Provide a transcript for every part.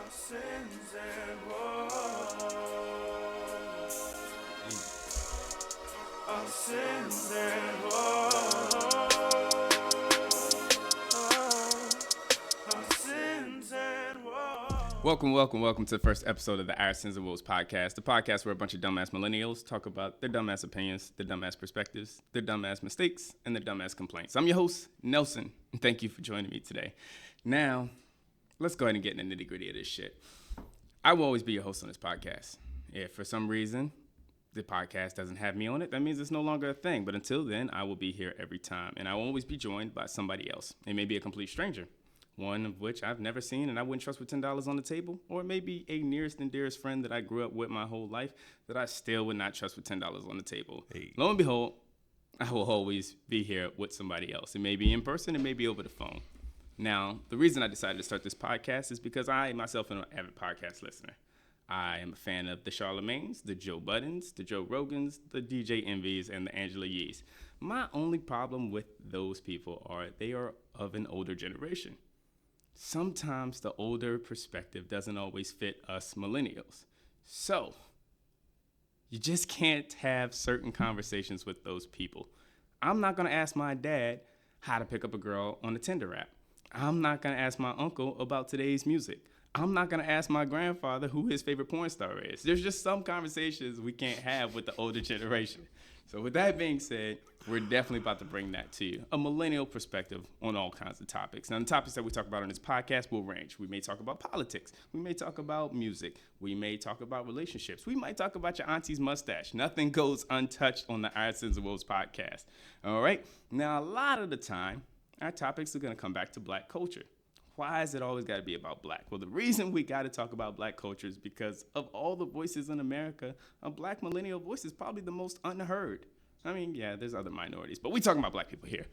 sins and woes. Our sins and woes. Our sins and woes. Welcome to the first episode of the Our Sins and Woes podcast, the podcast where a bunch of dumbass millennials talk about their dumbass opinions, their dumbass perspectives, their dumbass mistakes, and their dumbass complaints. I'm your host, Nelson, and thank you for joining me today. Now, let's go ahead and get in the nitty-gritty of this shit. I will always be your host on this podcast. If for some reason the podcast doesn't have me on it, that means it's no longer a thing. But until then, I will be here every time, and I will always be joined by somebody else. It may be a complete stranger, one of which I've never seen and I wouldn't trust with $10 on the table, or maybe a nearest and dearest friend that I grew up with my whole life that I still would not trust with $10 on the table. Hey. Lo and behold, I will always be here with somebody else. It may be in person, it may be over the phone. Now, the reason I decided to start this podcast is because I myself am an avid podcast listener. I am a fan of the Charlemagnes, the Joe Buddens, the Joe Rogans, the DJ Envies, and the Angela Yees. My only problem with those people are they are of an older generation. Sometimes the older perspective doesn't always fit us millennials. So, you just can't have certain conversations with those people. I'm not going to ask my dad how to pick up a girl on the Tinder app. I'm not going to ask my uncle about today's music. I'm not going to ask my grandfather who his favorite porn star is. There's just some conversations we can't have with the older generation. So with that being said, we're definitely about to bring that to you. A millennial perspective on all kinds of topics. Now, the topics that we talk about on this podcast will range. We may talk about politics. We may talk about music. We may talk about relationships. We might talk about your auntie's mustache. Nothing goes untouched on the Our Sins and Woes podcast. All right? Now, a lot of the time, our topics are going to come back to black culture. Why is it always got to be about black? Well, the reason we got to talk about black culture is because of all the voices in America, a black millennial voice is probably the most unheard. I mean, yeah, there's other minorities, but we're talking about black people here.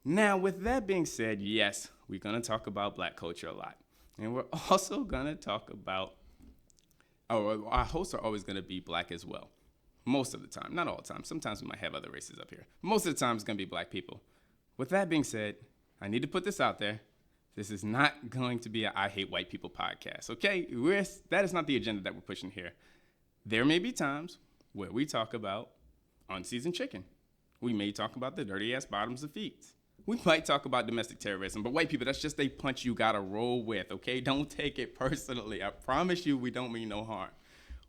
Now, with that being said, yes, we're going to talk about black culture a lot. And we're also going to talk about, our hosts are always going to be black as well. Most of the time, not all the time. Sometimes we might have other races up here. Most of the time, it's going to be black people. With that being said, I need to put this out there. This is not going to be a I Hate White People podcast, okay? That is not the agenda that we're pushing here. There may be times where we talk about unseasoned chicken. We may talk about the dirty-ass bottoms of feet. We might talk about domestic terrorism, but white people, that's just a punch you gotta roll with, okay? Don't take it personally. I promise you we don't mean no harm.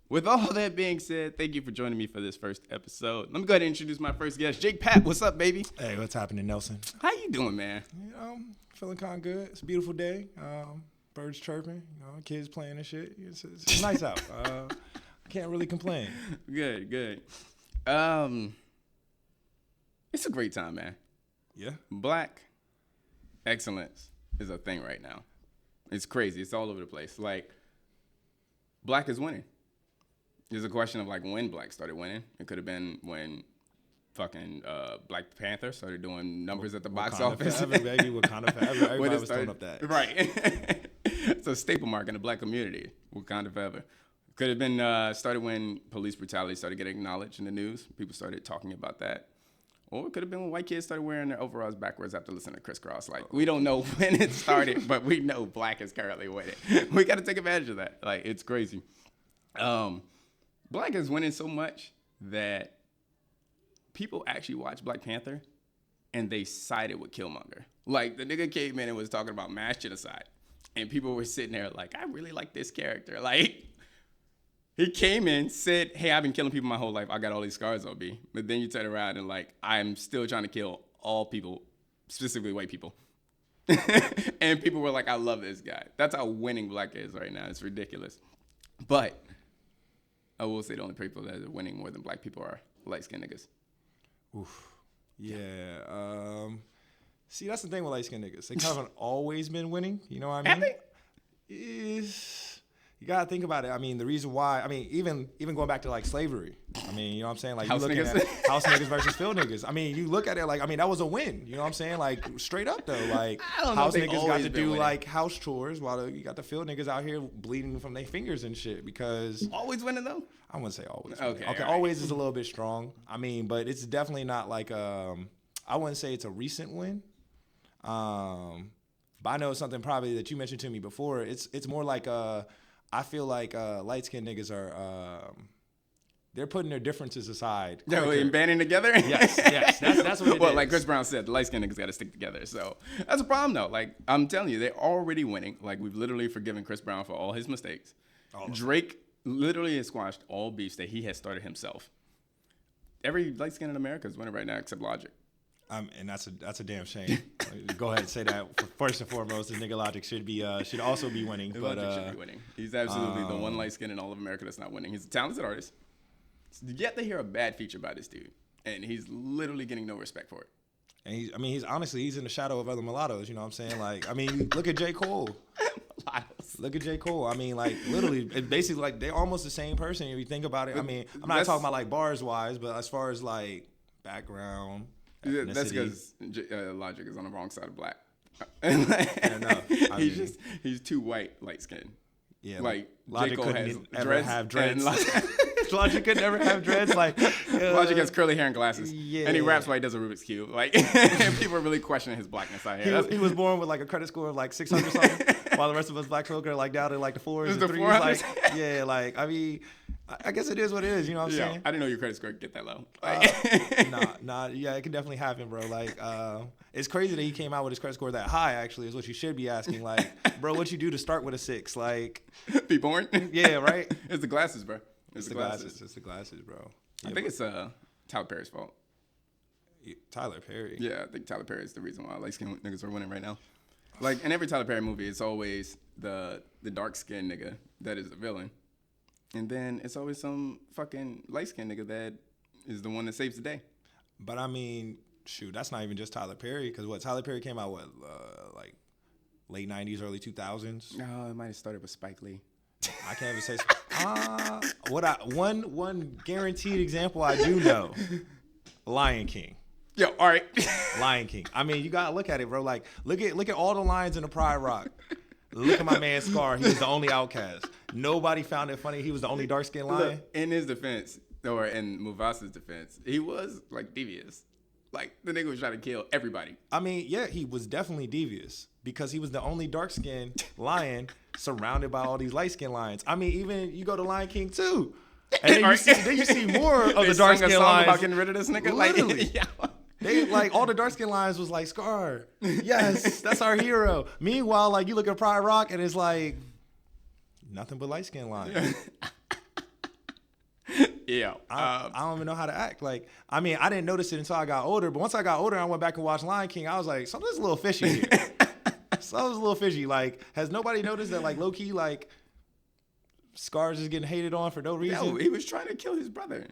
With all that being said, thank you for joining me for this first episode. Let me go ahead and introduce my first guest, Jake Pat. What's up, baby? Hey, what's happening, Nelson? How you doing, man? Feeling kind of good. It's a beautiful day. Birds chirping, kids playing and shit. It's nice out. Can't really complain. Good. It's a great time, man. Yeah. Black excellence is a thing right now. It's crazy. It's all over the place. Like, black is winning. There's a question of, like, when black started winning. It could have been when fucking Black Panther started doing numbers at the box office. Wakanda forever. Everybody was throwing up that. Right. It's a staple mark in the black community. Wakanda forever. Could have been started when police brutality started getting acknowledged in the news. People started talking about that. Or it could have been when white kids started wearing their overalls backwards after listening to Criss Cross. Like, we don't know when it started, but we know black is currently winning. We got to take advantage of that. Like, it's crazy. Black is winning so much that people actually watch Black Panther and they sided with Killmonger. Like, the nigga came in and was talking about mass genocide. And people were sitting there like, I really like this character. Like, he came in, said, hey, I've been killing people my whole life. I got all these scars on me. But then you turn around and, like, I'm still trying to kill all people, specifically white people. And people were like, I love this guy. That's how winning black is right now. It's ridiculous. But I will say the only people that are winning more than black people are light-skinned niggas. Oof. Yeah. See, that's the thing with light-skinned niggas. They kind of always been winning. You know what I mean? You gotta think about it. I mean, the reason why, I mean, even going back to like slavery. I mean, you know what I'm saying? Like, house you looking niggas. at house niggas versus field niggas. I mean, you look at it like, I mean, that was a win. You know what I'm saying? Like, straight up though, like house niggas got to do like house chores while you got the field niggas out here bleeding from their fingers and shit. Because always winning though. I wouldn't say always. Okay. Right. Always is a little bit strong. I mean, but it's definitely not like I wouldn't say it's a recent win. But I know something probably that you mentioned to me before. It's more like I feel like light skinned niggas are they're putting their differences aside. Yo, and banding together? Yes. That's what it is. Well, like Chris Brown said, the light skinned niggas got to stick together. So that's a problem, though. Like, I'm telling you, they're already winning. Like, we've literally forgiven Chris Brown for all his mistakes. Drake literally has squashed all beefs that he has started himself. Every light skin in America is winning right now except Logic. And that's a damn shame. Go ahead and say that. First and foremost, the nigga Logic should also be winning. But Logic should be winning. He's absolutely the one light skin in all of America that's not winning. He's a talented artist. Yet to hear a bad feature by this dude, and he's literally getting no respect for it. And he's in the shadow of other mulattoes. You know what I'm saying? Like, I mean, look at J. Cole. Mulattoes. Look at J. Cole. I mean, like, literally, basically, like, they're almost the same person if you think about it. I mean, I'm not talking about like bars wise, but as far as like background. That's because Logic is on the wrong side of black. He's too white, light skinned. Yeah, like Logic J. Cole couldn't has ever have dreads. Logic could never have dreads. Like Logic has curly hair and glasses. Yeah. And he raps while he does a Rubik's Cube. Like people are really questioning his blackness out here. He was born with like a credit score of like 600 something, while the rest of us black folk are like down to like the fours and threes. Like, yeah, like I mean, I guess it is what it is. You know what I'm saying? I didn't know your credit score could get that low. Yeah, it can definitely happen, bro. Like, it's crazy that he came out with his credit score that high. Actually, is what you should be asking. Like, bro, what you do to start with a 6? Like, be born? Yeah, right. It's the glasses, bro. It's the glasses. It's the glasses, bro. Yeah, I think it's Tyler Perry's fault. Tyler Perry. Yeah, I think Tyler Perry is the reason why light skinned niggas are winning right now. Like in every Tyler Perry movie, it's always the dark skinned nigga that is the villain. And then it's always some fucking light-skinned nigga that is the one that saves the day. But I mean, shoot, that's not even just Tyler Perry. Because Tyler Perry came out, like late 90s, early 2000s? No, it might have started with Spike Lee. I can't even say. One guaranteed example I do know, Lion King. Yo, all right. Lion King. I mean, you got to look at it, bro. Like, look at all the lines in the Pride Rock. Look at my man Scar. He was the only outcast. Nobody found it funny. He was the only dark-skinned lion. Look, in his defense, or in Mufasa's defense, he was, like, devious. Like, the nigga was trying to kill everybody. I mean, yeah, he was definitely devious because he was the only dark-skinned lion surrounded by all these light-skinned lions. I mean, even you go to Lion King, too. And then you see more of the dark-skinned lions. About getting rid of this nigga? Literally. Like, yeah. They like all the dark skin lions was like Scar. Yes, that's our hero. Meanwhile, like you look at Pride Rock and it's like nothing but light skin lions. Yeah. I don't even know how to act. Like, I mean, I didn't notice it until I got older, but once I got older and I went back and watched Lion King, I was like, something's a little fishy here. Something's a little fishy. Like, has nobody noticed that like low key like Scar's is getting hated on for no reason? Yo, he was trying to kill his brother.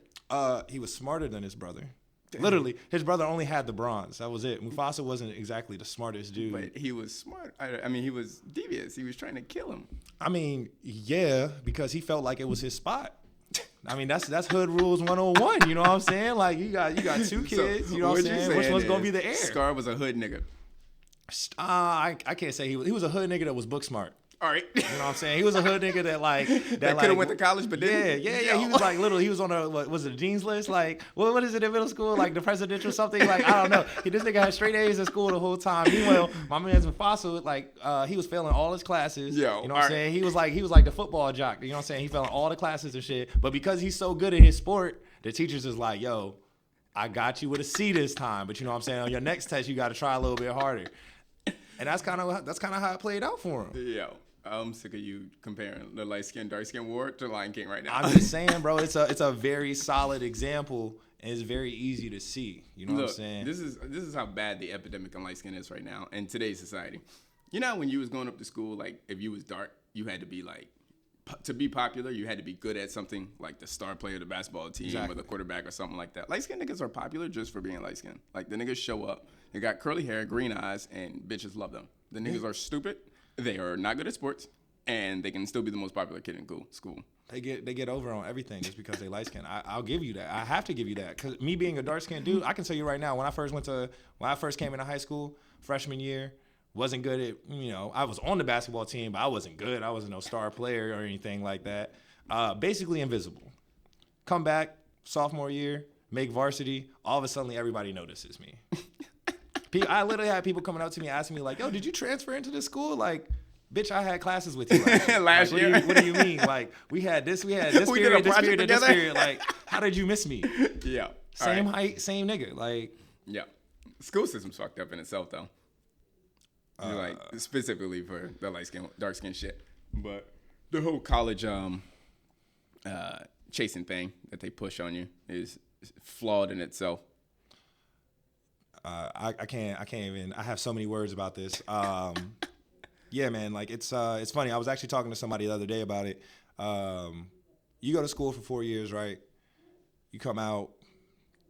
He was smarter than his brother. Damn. Literally, his brother only had the bronze. That was it. Mufasa wasn't exactly the smartest dude. But he was smart. I mean, he was devious. He was trying to kill him. I mean, yeah, because he felt like it was his spot. I mean, that's hood rules 101. You know what I'm saying? Like, you got 2 kids. You know what I'm saying? Which one's gonna be the heir? Scar was a hood nigga. I can't say he was a hood nigga that was book smart. All right. You know what I'm saying? He was a hood nigga that could have went to college, but didn't. Yeah. He was like literally, he was on was it a dean's list? Like, what is it in middle school? Like the presidential something? Like, I don't know. This nigga had straight A's in school the whole time. Meanwhile, my man's Mufasa, like, he was failing all his classes. Yo, you know what I'm saying? He was like the football jock. You know what I'm saying? He failing all the classes and shit. But because he's so good at his sport, the teachers is like, yo, I got you with a C this time. But you know what I'm saying? On your next test, you got to try a little bit harder. And that's kind of how it played out for him. Yo. I'm sick of you comparing the light skin, dark skin war to Lion King right now. I'm just saying, bro, it's a very solid example and it's very easy to see. You know what I'm saying? This is how bad the epidemic on light skin is right now in today's society. You know, when you was going up to school, like if you was dark, you had to be like, to be popular, you had to be good at something like the star player of the basketball team or the quarterback or something like that. Light skin niggas are popular just for being light skin. Like the niggas show up, they got curly hair, green eyes, and bitches love them. The niggas are stupid. They are not good at sports, and they can still be the most popular kid in school. They get over on everything just because they light skinned. I'll give you that. I have to give you that because me being a dark skinned dude, I can tell you right now when I first came into high school, freshman year, wasn't good at I was on the basketball team, but I wasn't good. I wasn't no star player or anything like that. Basically invisible. Come back sophomore year, make varsity. All of a sudden, everybody notices me. I literally had people coming up to me asking me like, "Yo, did you transfer into this school?" Like, bitch, I had classes with you last year. What do you mean? Like, we had this period, this period, and this period. Like, how did you miss me? Yeah. Same height, same nigga. Like, yeah. School system's fucked up in itself, though. Like, specifically for the light skin, dark skin shit. But the whole college chasing thing that they push on you is flawed in itself. I can't even. I have so many words about this. Yeah, man. Like it's funny. I was actually talking to somebody the other day about it. You go to school for 4 years, right? You come out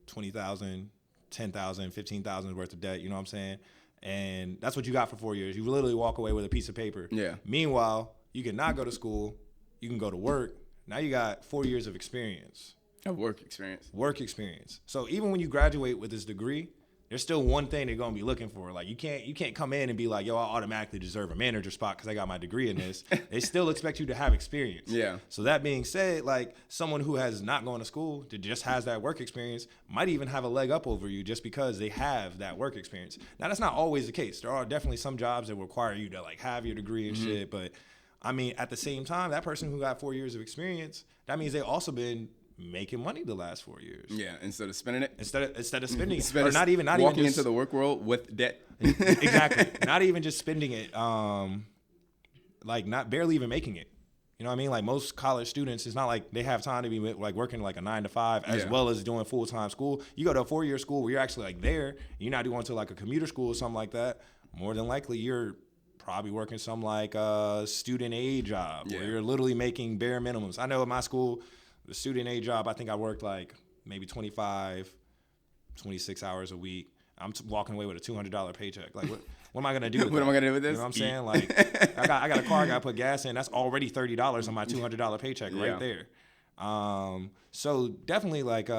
20,000, 10,000, 15,000 worth of debt. You know what I'm saying? And that's what you got for 4 years. You literally walk away with a piece of paper. Yeah. Meanwhile, you can not go to school. You can go to work. Now you got 4 years of experience. Work experience. Work experience. So even when you graduate with this degree, there's still one thing they're gonna be looking for. Like you can't come in and be like, yo, I automatically deserve a manager spot because I got my degree in this. They still expect you to have experience. Yeah. So that being said, like someone who has not gone to school that just has that work experience might even have a leg up over you just because they have that work experience. Now that's not always the case. There are definitely some jobs that require you to like have your degree and shit. But I mean, at the same time, that person who got 4 years of experience, that means they also been making money the last 4 years. Yeah, instead of spending it. Instead of spending it. Or not even walking just, into the work world with debt. Exactly. Not even just spending it, like not barely even making it. You know what I mean? Like most college students, it's not like they have time to be like working like a 9 to 5 as well as doing full-time school. You go to a 4-year school where you're actually like there, you're not going to like a commuter school or something like that. More than likely you're probably working some like student aid job where you're literally making bare minimums. I know at my school, the student aid job, I think I worked like maybe 25, 26 hours a week. I'm walking away with a $200 paycheck. Like, what am I going to do with What am I going to do with this? You know what I'm saying? Like, I got a car I got to put gas in. That's already $30 on my $200 paycheck right there. So definitely like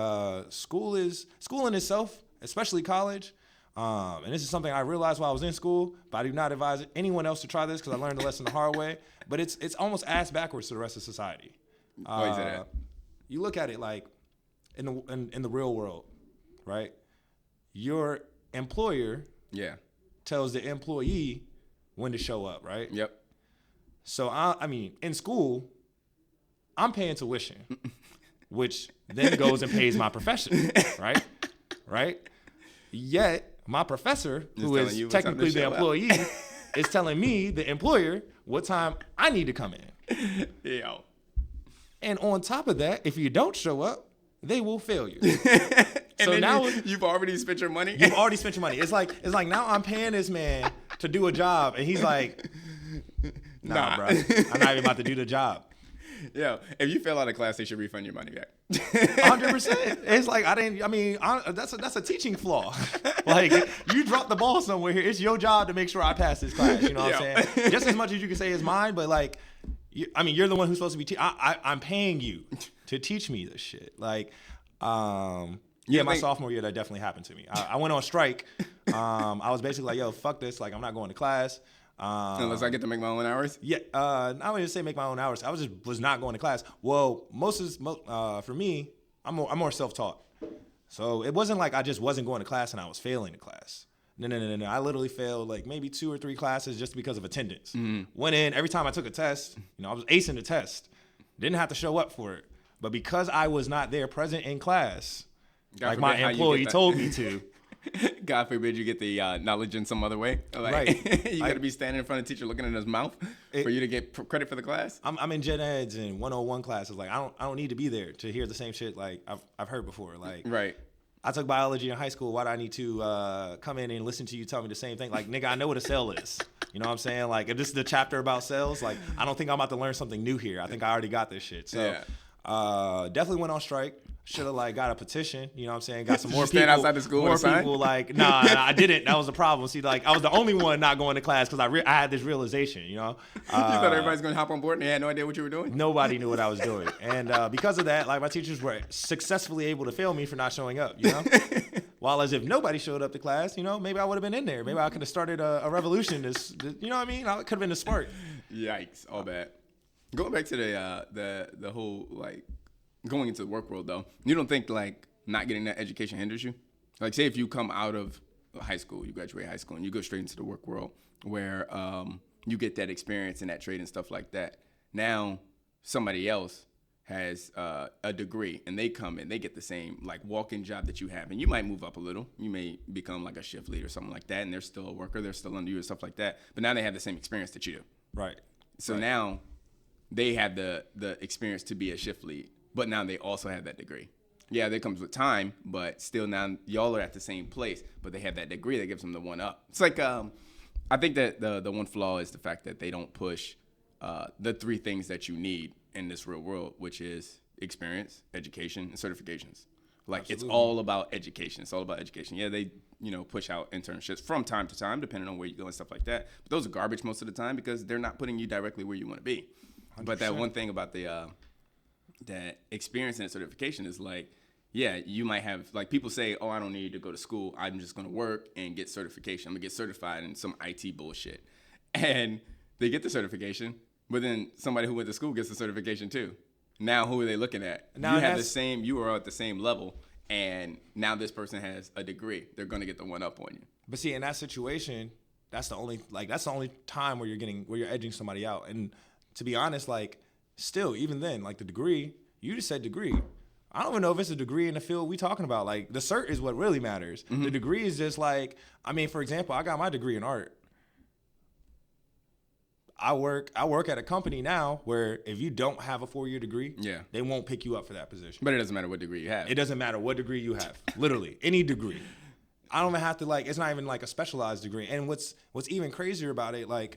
school in itself, especially college. And this is something I realized while I was in school, but I do not advise anyone else to try this because I learned the lesson the hard way. But it's almost ass backwards to the rest of society. Why is that? You look at it like in the real world, right? Your employer tells the employee when to show up, right? Yep. So I mean, in school, I'm paying tuition, which then goes and pays my profession, right? Right? Yet my professor, who is technically the employee, is telling me, the employer, what time I need to come in. Yeah. And on top of that, if you don't show up, they will fail you. So now you've already spent your money. You've already spent your money. It's like now I'm paying this man to do a job, and he's like, nah. Bro, I'm not even about to do the job. Yeah, if you fail out of class, they should refund your money back. 100%. It's like that's a teaching flaw. Like you dropped the ball somewhere here. It's your job to make sure I pass this class. You know what I'm saying? Just as much as you can say it's mine, but like. You're the one who's supposed to be. I'm paying you to teach me this shit. Like, my sophomore year that definitely happened to me. I went on strike. I was basically like, yo, fuck this. Like, I'm not going to class. Unless I get to make my own hours. Yeah. I wouldn't say make my own hours. I was not going to class. Well, for me, I'm more self-taught. So it wasn't like I just wasn't going to class and I was failing the class. No. I literally failed like maybe 2 or 3 classes just because of attendance. Went in, every time I took a test, I was acing the test. Didn't have to show up for it. But because I was not there present in class, like my employee told me to. God forbid you get the knowledge in some other way. Like, right. You got to be standing in front of the teacher looking in his mouth for you to get credit for the class. I'm in gen eds and 101 classes. Like I don't need to be there to hear the same shit like I've heard before. Like right. I took biology in high school. Why do I need to come in and listen to you tell me the same thing? Like, nigga, I know what a cell is. You know what I'm saying? Like, if this is the chapter about cells, like, I don't think I'm about to learn something new here. I think I already got this shit. So, definitely went on strike. Should have like got a petition, you know what I'm saying? Got some more people. Stand outside the school more with a sign? people like, nah, I didn't. That was the problem. See, like I was the only one not going to class because I had this realization, you know. You thought everybody's gonna hop on board and they had no idea what you were doing? Nobody knew what I was doing, and because of that, like my teachers were successfully able to fail me for not showing up, you know. While as if nobody showed up to class, you know, maybe I would have been in there. Maybe I could have started a revolution. You know what I mean? I could have been a spark. Yikes! All bad. Going back to the whole like. Going into the work world, though, you don't think, like, not getting that education hinders you? Like, say if you come out of, high school, you graduate high school, and you go straight into the work world where you get that experience and that trade and stuff like that. Now somebody else has a degree, and they come in, they get the same like walk-in job that you have, and you might move up a little. You may become like a shift lead or something like that, and they're still a worker, they're still under you and stuff like that. But now they have the same experience that you do. Right. So now they have the experience to be a shift lead, but now they also have that degree. Yeah, that comes with time, but still now y'all are at the same place, but they have that degree that gives them the one up. It's like I think that the one flaw is the fact that they don't push the three things that you need in this real world, which is experience, education, and certifications. Like Absolutely. It's all about education. It's all about education. Yeah, they push out internships from time to time, depending on where you go and stuff like that. But those are garbage most of the time because they're not putting you directly where you want to be. 100%. But that one thing about the that experience and certification is like, yeah, you might have, like people say, oh, I don't need to go to school. I'm just going to work and get certification. I'm going to get certified in some IT bullshit. And they get the certification, but then somebody who went to school gets the certification too. Now who are they looking at? Now you are at the same level, and now this person has a degree. They're going to get the one up on you. But see, in that situation, that's the only time where you're edging somebody out. And to be honest, like still, even then, like the degree, you just said degree. I don't even know if it's a degree in the field we talking about. Like the cert is what really matters. Mm-hmm. The degree is just like, I mean, for example, I got my degree in art. I work at a company now where if you don't have a 4-year degree, they won't pick you up for that position. But it doesn't matter what degree you have. It doesn't matter what degree you have. Literally, any degree. I don't even have to it's not even like a specialized degree. And what's even crazier about it, like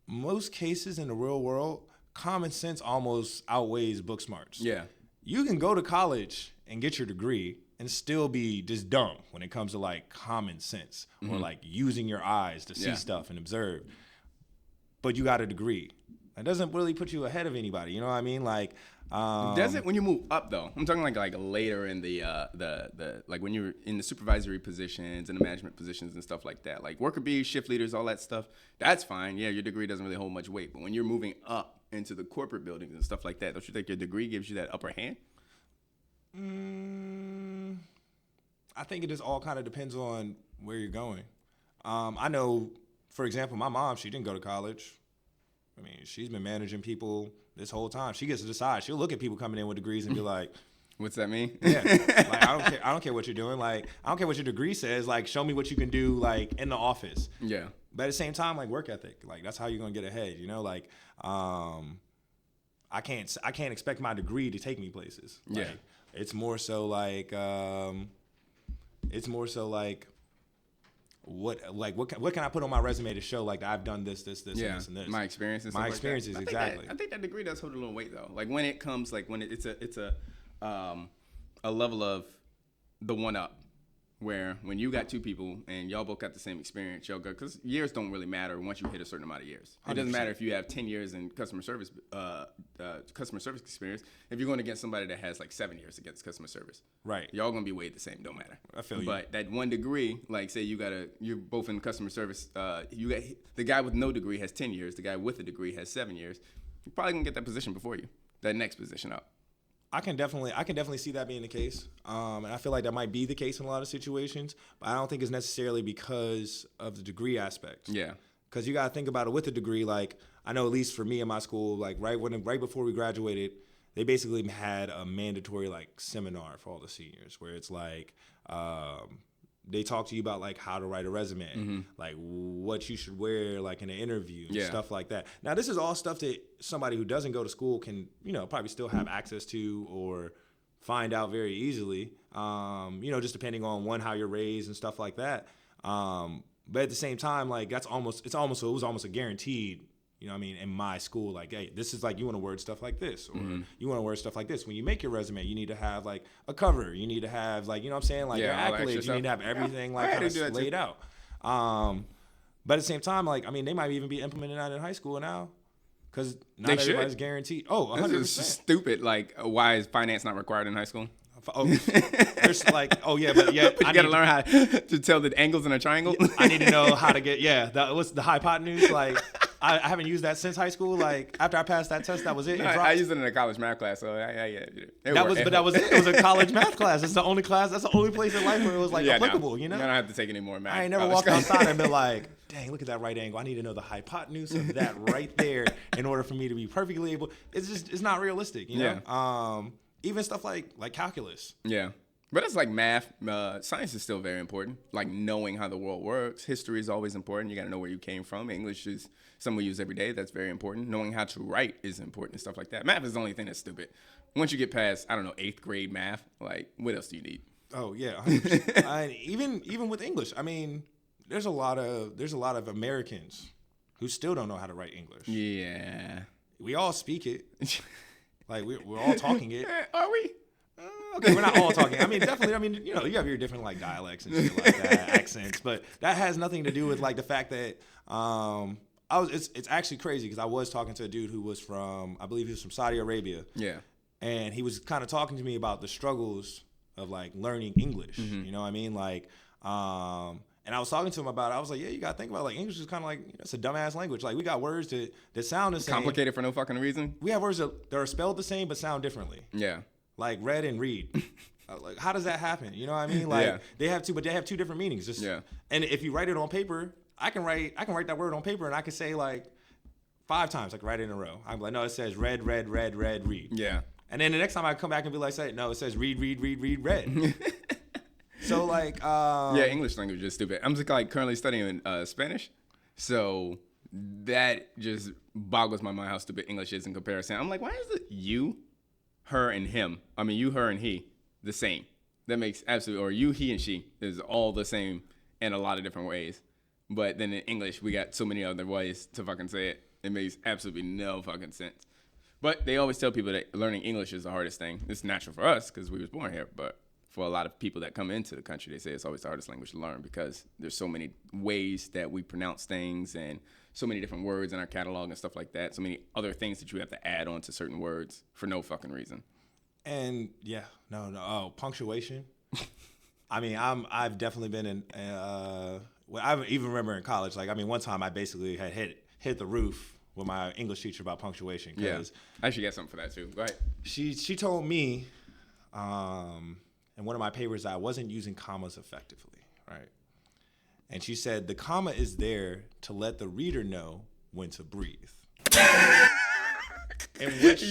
most cases in the real world, common sense almost outweighs book smarts. Yeah. You can go to college and get your degree and still be just dumb when it comes to like common sense or like using your eyes to see stuff and observe. But you got a degree. That doesn't really put you ahead of anybody. You know what I mean? Like, does it when you move up though? I'm talking like later in the like when you're in the supervisory positions and the management positions and stuff like that. Like worker bees, shift leaders, all that stuff. That's fine. Yeah, your degree doesn't really hold much weight. But when you're moving up into the corporate buildings and stuff like that, don't you think your degree gives you that upper hand? I think it just all kind of depends on where you're going. I know, for example, my mom, she didn't go to college. I mean, she's been managing people this whole time. She gets to decide. She'll look at people coming in with degrees and be like, what's that mean? Yeah. Like, I don't care what you're doing. Like, I don't care what your degree says. Like, show me what you can do, like, in the office. Yeah. But at the same time, like, work ethic. Like, that's how you're going to get ahead, you know? Like, I can't expect my degree to take me places. Like, it's more so like, what can I put on my resume to show like I've done this, and this. My experiences. My experiences, like exactly. I think that degree does hold a little weight though. Like when it comes, like when it's a level of the one up, where when you got two people and y'all both got the same experience, y'all go, because years don't really matter once you hit a certain amount of years. It 100%. Doesn't matter if you have 10 years in customer service experience. If you're going against somebody that has like 7 years against customer service, right? Y'all gonna be weighed the same. Don't matter. I feel you. But that one degree, like say you're both in customer service. You got the guy with no degree has 10 years. The guy with a degree has 7 years. You're probably gonna get that position before you. That next position up. I can definitely see that being the case, and I feel like that might be the case in a lot of situations. But I don't think it's necessarily because of the degree aspect. Yeah, because you gotta think about it with a degree. Like I know, at least for me in my school, like right before we graduated, they basically had a mandatory like seminar for all the seniors, where it's like they talk to you about like how to write a resume, like what you should wear like in an interview, stuff like that. Now this is all stuff that somebody who doesn't go to school can, probably still have access to or find out very easily, just depending on how you're raised and stuff like that. But at the same time, like it was almost a guaranteed, in my school, like, hey, this is like, you want to word stuff like this, or you want to word stuff like this. When you make your resume, you need to have like a cover. You need to have like, your accolades. You need to have everything like kind of laid out. But at the same time, like, they might even be implementing that in high school now. Because not everybody's guaranteed. Oh, 100%. This is stupid. Like, why is finance not required in high school? Oh, there's like, you gotta learn how to tell the angles in a triangle. I need to know how to get, what's the hypotenuse? Like, I haven't used that since high school. Like after I passed that test, that was it. No, I used it in a college math class, so that was it. It was a college math class. It's the only class. That's the only place in life where it was like applicable. You know, I don't have to take any more math. I ain't never walked outside and been like, dang, look at that right angle. I need to know the hypotenuse of that right there in order for me to be perfectly able. It's not realistic. You know, even stuff like calculus. Yeah. But it's like math. Science is still very important. Like knowing how the world works. History is always important. You got to know where you came from. English is something we use every day. That's very important. Knowing how to write is important and stuff like that. Math is the only thing that's stupid. Once you get past, I don't know, 8th grade math, like what else do you need? Oh yeah, 100%. Even with English, I mean, there's a lot of Americans who still don't know how to write English. Yeah. We all speak it. Like we're all talking it. Are we? Okay, we're not all talking. I mean, definitely. I mean, you know, you have your different like dialects and shit like that, accents, but that has nothing to do with like the fact that it's actually crazy because I was talking to a dude who was from, I believe he was from Saudi Arabia. Yeah. And he was kind of talking to me about the struggles of like learning English. Mm-hmm. You know what I mean? Like, and I was talking to him about it. I was like, yeah, you got to think about like English is kind of like, you know, it's a dumbass language. Like we got words that sound the same. Complicated for no fucking reason. We have words that are spelled the same but sound differently. Yeah. Like read and read. Like how does that happen? You know what I mean? Like they have two different meanings. Just and if you write it on paper, I can write that word on paper and I can say like 5 times, I can write it in a row. I'm like, no, it says read, read. Yeah. And then the next time I come back and be like, say, no, it says read, read. So like English language is stupid. I'm just like currently studying Spanish. So that just boggles my mind how stupid English is in comparison. I'm like, why is it you, her, and him? I mean, you, her, and he, the same. That makes absolutely, or you, he, and she is all the same in a lot of different ways. But then in English, we got so many other ways to fucking say it. It makes absolutely no fucking sense. But they always tell people that learning English is the hardest thing. It's natural for us because we was born here. But for a lot of people that come into the country, they say it's always the hardest language to learn because there's so many ways that we pronounce things and so many different words in our catalog and stuff like that. So many other things that you have to add on to certain words for no fucking reason. And punctuation. I mean, I've definitely been in. I even remember in college. Like, I mean, one time I basically had hit the roof with my English teacher about punctuation. Yeah, I should get something for that too. Go ahead. She told me, in one of my papers, that I wasn't using commas effectively, right? And she said the comma is there to let the reader know when to breathe. In which,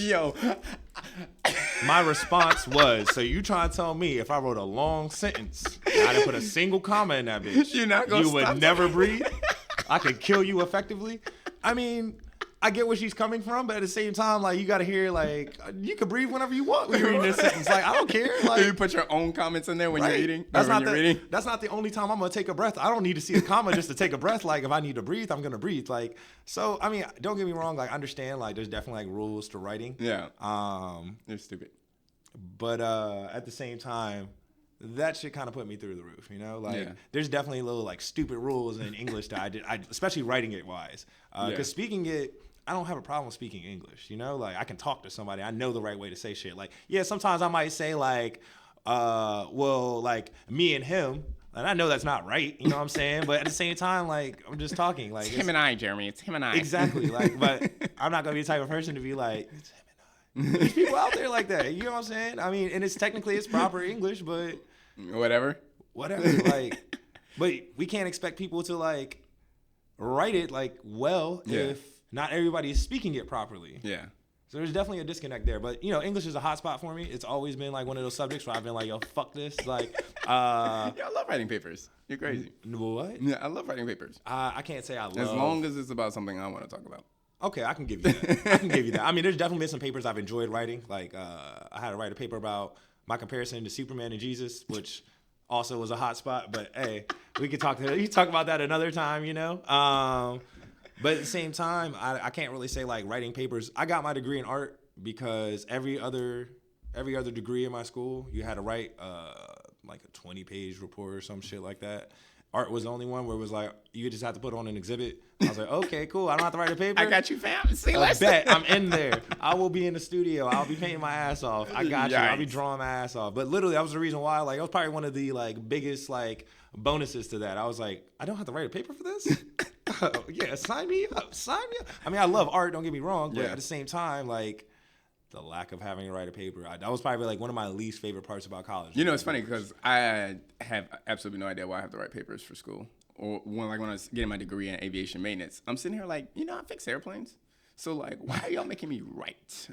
my response was, so you trying to tell me if I wrote a long sentence and I didn't put a single comma in that bitch, you would never breathe? I could kill you effectively? I mean, I get where she's coming from, but at the same time, like, you got to hear, like, you can breathe whenever you want when you're reading this sentence. Like, I don't care. Like, you put your own comments in there when you're eating? That's not the only time I'm going to take a breath. I don't need to see a comma just to take a breath. Like, if I need to breathe, I'm going to breathe. Like, so, I mean, don't get me wrong. Like, I understand, like, there's definitely, like, rules to writing. Yeah. They're stupid. But at the same time, that shit kind of put me through the roof, you know? Like, there's definitely little, like, stupid rules in English that I did, especially writing it wise. Because speaking it, I don't have a problem speaking English, you know? Like, I can talk to somebody. I know the right way to say shit. Like, yeah, sometimes I might say, like, like, me and him. And I know that's not right, you know what I'm saying? But at the same time, like, I'm just talking. Like, it's him and I, Jeremy. It's him and I. Exactly. Like, but I'm not going to be the type of person to be like, it's him and I. There's people out there like that. You know what I'm saying? I mean, and it's proper English, but... Whatever. Like, but we can't expect people to, like, write it, like, well if not everybody is speaking it properly. Yeah. So there's definitely a disconnect there. But, you know, English is a hot spot for me. It's always been, like, one of those subjects where I've been like, yo, fuck this. Like, I love writing papers. You're crazy. What? Yeah, I love writing papers. I can't say I love. As long as it's about something I want to talk about. Okay, I can give you that. I mean, there's definitely been some papers I've enjoyed writing. Like, I had to write a paper about my comparison to Superman and Jesus, which also was a hot spot. But, hey, we could talk about that another time, you know? But at the same time, I can't really say, like, writing papers. I got my degree in art because every other degree in my school, you had to write, like, a 20-page report or some shit like that. Art was the only one where it was like, you just have to put on an exhibit. I was like, okay, cool. I don't have to write a paper. I got you, fam. See, I bet. I'm in there. I will be in the studio. I'll be painting my ass off. I got you. I'll be drawing my ass off. But literally, that was the reason why. Like, that was probably one of the, like, biggest, like, bonuses to that. I was like, I don't have to write a paper for this? Yeah, sign me up. I mean, I love art. Don't get me wrong, but Yeah. at the same time, like the lack of having to write a paper, that was probably like one of my least favorite parts about college. You know, it's funny because I have absolutely no idea why I have to write papers for school. Or when I was getting my degree in aviation maintenance, I'm sitting here like, I fix airplanes. So like, why are y'all making me write?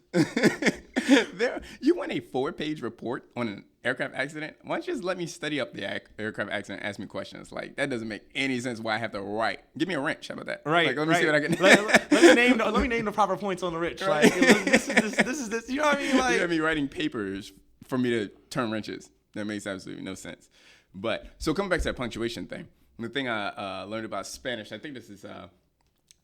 You want a 4-page report on an aircraft accident? Why don't you just let me study up the aircraft accident and ask me questions? Like, that doesn't make any sense why I have to write. Give me a wrench. How about that? Right. Like, let me see what I can. let me name the proper points on the wrench. Like, this is this. You know what I mean? Like, you have me writing papers for me to turn wrenches. That makes absolutely no sense. But so coming back to that punctuation thing, the thing I learned about Spanish, I think this is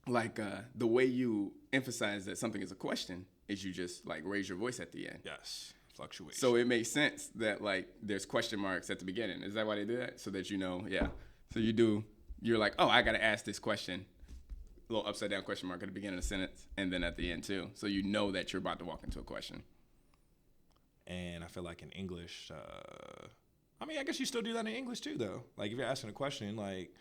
the way you emphasize that something is a question is you just like raise your voice at the end. yes, fluctuation. So it makes sense that like there's question marks at the beginning. Is that why they do that? So that yeah. So you're like, oh, I got to ask this question. A little upside down question mark at the beginning of the sentence and then at the end too. So you know that you're about to walk into a question. And I feel like in English, I mean, I guess you still do that in English too, though. Like if you're asking a question, like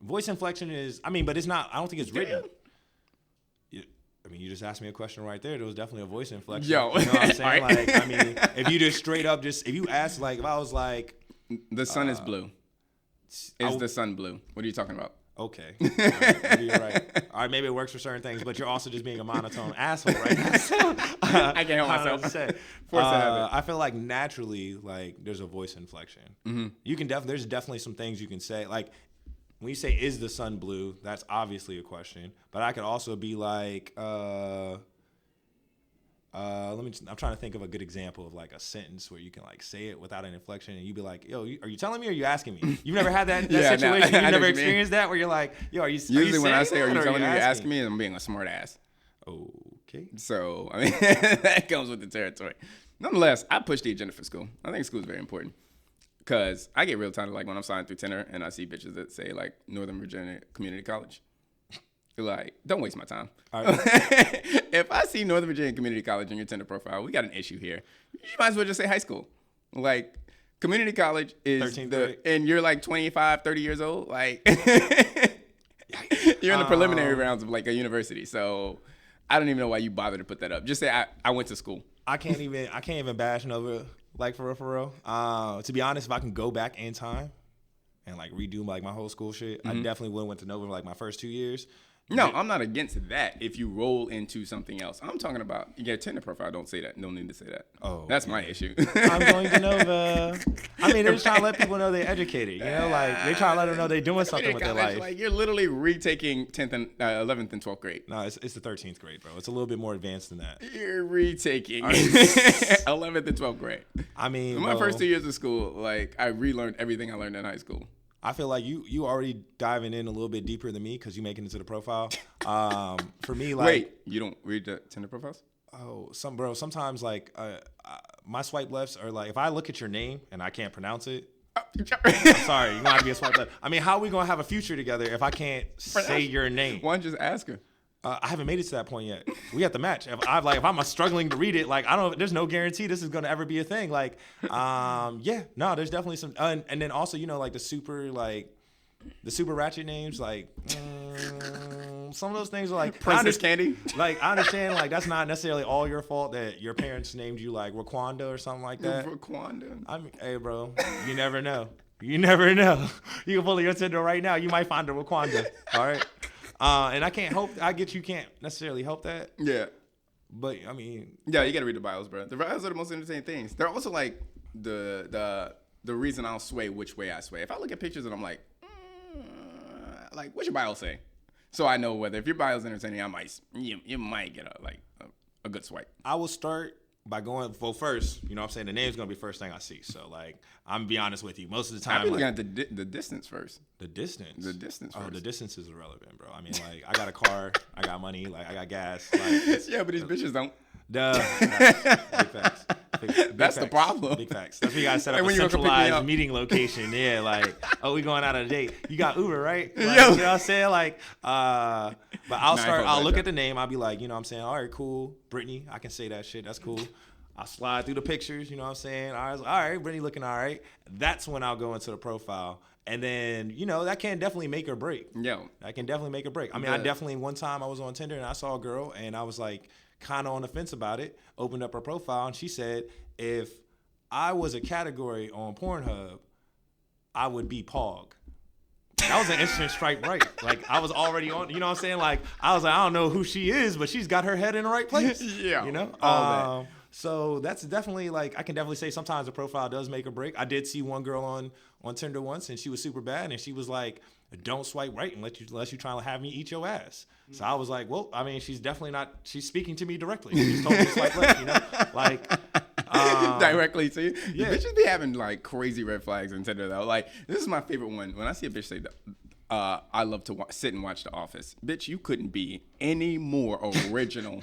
voice inflection is, but it's not, I don't think it's written. You just asked me a question right there. There was definitely a voice inflection. Yo. You know what I'm saying? Right. Like, if you just straight up if you ask, like, if I was like. The sun is blue. Is the sun blue? What are you talking about? Okay. Maybe you're right. All right, maybe it works for certain things, but you're also just being a monotone asshole right now. So, I can't help myself. I feel like naturally, like, there's a voice inflection. Mm-hmm. You can there's definitely some things you can say. Like, when you say, is the sun blue, that's obviously a question. But I could also be like, I'm trying to think of a good example of like a sentence where you can like say it without an inflection and you be like, yo, are you telling me or are you asking me? You've never had that situation? You've never experienced that where you're like, yo, are you Usually when I say, are you that, telling me or asking me, I'm being a smart ass. Okay. So, I mean, that comes with the territory. Nonetheless, I push the agenda for school. I think school is very important. Because I get real tired, like, when I'm signing through Tinder and I see bitches that say, like, Northern Virginia Community College. Like, don't waste my time. All right. If I see Northern Virginia Community College in your Tinder profile, we got an issue here. You might as well just say high school. Like, community college is 13th grade. and you're like 25, 30 years old. Like, you're in the preliminary rounds of, like, a university. So I don't even know why you bother to put that up. Just say, I went to school. I can't even bash Nova, like, for real. To be honest, if I can go back in time and, like, redo, like, my whole school shit, I definitely would have went to Nova for, like, my first 2 years. No, I'm not against that if you roll into something else. I'm talking about your Tinder profile. Don't say that. No need to say that. Oh, that's my issue. I'm going to Nova. I mean, they're just trying to let people know they're educated. You know, like they're trying to let them know they're doing something with their life. Like you're literally retaking 10th and 11th and 12th grade. No, it's the 13th grade, bro. It's a little bit more advanced than that. You're retaking 11th and 12th grade. I mean, in my first 2 years of school, like I relearned everything I learned in high school. I feel like you already diving in a little bit deeper than me because you making it to the profile. For me, like, wait, you don't read the Tinder profiles? Oh, sometimes like my swipe lefts are like if I look at your name and I can't pronounce it. I'm sorry, you want to be a swipe left. I mean, how are we gonna have a future together if I can't say your name? Why don't you just ask her? I haven't made it to that point yet. We have to match. If I'm struggling to read it, like there's no guarantee this is gonna ever be a thing. Like, there's definitely some, and then also like the super ratchet names, like some of those things are like Princess Candy. Like I understand, like that's not necessarily all your fault that your parents named you like Raquanda or something like that. Raquanda. I mean, hey, bro, you never know. You never know. You can pull your Tinder right now. You might find a Raquanda. All right. And you can't necessarily help that. Yeah. But I mean, yeah, you gotta read the bios, bro. The bios are the most entertaining things. They're also like the reason I'll sway which way I sway. If I look at pictures and I'm like what's your bio say? So I know whether if your bio's entertaining, you might get a good swipe. I will start by going first. You know what I'm saying? The name's gonna be the first thing I see. So like I'm gonna be honest with you. Most of the time, I've been looking at the distance first. The distance. The distance first. Oh, the distance is irrelevant, bro. I mean, like I got a car, I got money, like I got gas. Like, yeah, but these bitches don't. Duh. Big facts. That's the problem. Big facts. That's where you gotta set up a centralized meeting location. Yeah, like, oh, we going out on a date. You got Uber, right? Like, you know what I'm saying? Like, but I'll look at the name. I'll be like, you know what I'm saying? All right, cool. Brittany, I can say that shit. That's cool. I'll slide through the pictures, you know what I'm saying? All right, Brittany looking all right. That's when I'll go into the profile And then, that can definitely make or break. Yo. That can definitely make or break. I mean, one time I was on Tinder and I saw a girl and I was like kind of on the fence about it, opened up her profile and she said, if I was a category on Pornhub, I would be Pog. That was an instant strike right. Like, I was already on, you know what I'm saying? Like, I was like, I don't know who she is, but she's got her head in the right place. Yeah. All that. So that's definitely like, I can definitely say sometimes the profile does make or break. I did see one girl on Tinder once and she was super bad and she was like, don't swipe right unless you try to have me eat your ass. So I was like, well, I mean, she's speaking to me directly. She's told me to swipe left, like. Directly to you. Yeah. Bitches be having like crazy red flags on Tinder though. Like, this is my favorite one. When I see a bitch say, I love to sit and watch The Office. Bitch, you couldn't be any more original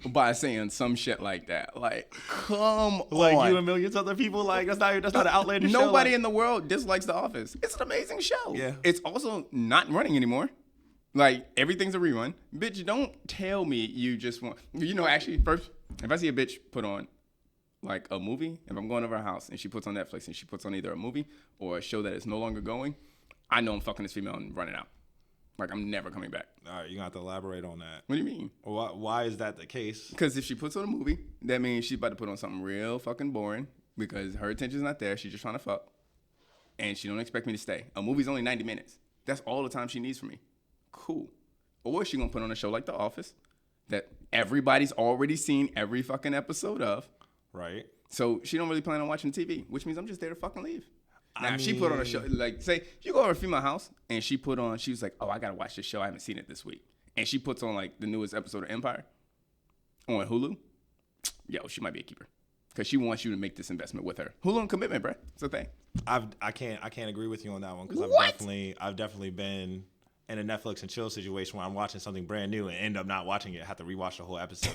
by saying some shit like that. Like, come on. Like you and millions of other people. Like, that's not an outlandish show. Nobody in the world dislikes The Office. It's an amazing show. Yeah. It's also not running anymore. Like, everything's a rerun. Bitch, don't tell me you just want... Actually, first, if I see a bitch put on, like, a movie, if I'm going over her house and she puts on Netflix and she puts on either a movie or a show that is no longer going, I know I'm fucking this female and running out. Like, I'm never coming back. All right, you're going to have to elaborate on that. What do you mean? Why is that the case? Because if she puts on a movie, that means she's about to put on something real fucking boring because her attention's not there. She's just trying to fuck. And she don't expect me to stay. A movie's only 90 minutes. That's all the time she needs from me. Cool. Or she going to put on a show like The Office that everybody's already seen every fucking episode of. Right. So she don't really plan on watching TV, which means I'm just there to fucking leave. Now, if she put on a show, like, say, you go over to a female house, and she was like, oh, I got to watch this show. I haven't seen it this week. And she puts on, like, the newest episode of Empire on Hulu. Yo, she might be a keeper. Because she wants you to make this investment with her. Hulu and commitment, bro. It's a thing. I can't agree with you on that one. Because I've definitely been in a Netflix and chill situation where I'm watching something brand new and end up not watching it. I have to rewatch the whole episode.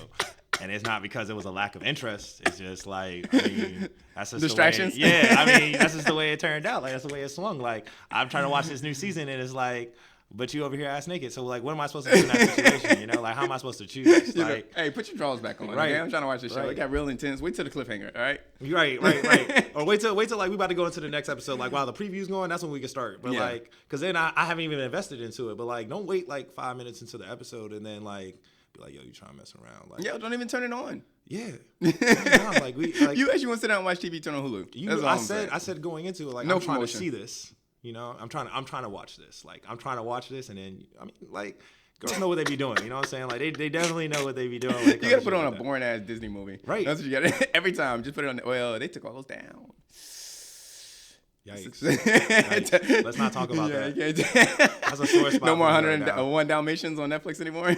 And it's not because it was a lack of interest. It's just like, I mean, that's just distractions. The way, I mean, that's just the way it turned out. Like, that's the way it swung. Like, I'm trying to watch this new season, and it's like, but you over here ass naked. So, like, what am I supposed to do in that situation? Like, how am I supposed to choose? Like, hey, put your drawers back on. Right. Okay? I'm trying to watch this show. It got real intense. Wait till the cliffhanger, all right? Right. Or wait till like we about to go into the next episode. Like, while the preview's going, that's when we can start. But like, because then I haven't even invested into it. But like, don't wait like 5 minutes into the episode and then like be like, yo, you trying to mess around? Like, yo, don't even turn it on. Yeah. Like you actually want to sit down and watch TV, turn on Hulu. I said going into it, like, no I'm trying promotion. to see this. I'm trying to watch this. Like, I'm trying to watch this, and then I mean, like, girls know what they be doing. You know what I'm saying? Like, they definitely know what they be doing. You gotta put on a boring ass Disney movie. Right. That's what you gotta every time. Just put it on. Well, they took all those down. Yikes. Let's not talk about that. That's a sore spot. No more 101 Dalmatians on Netflix anymore.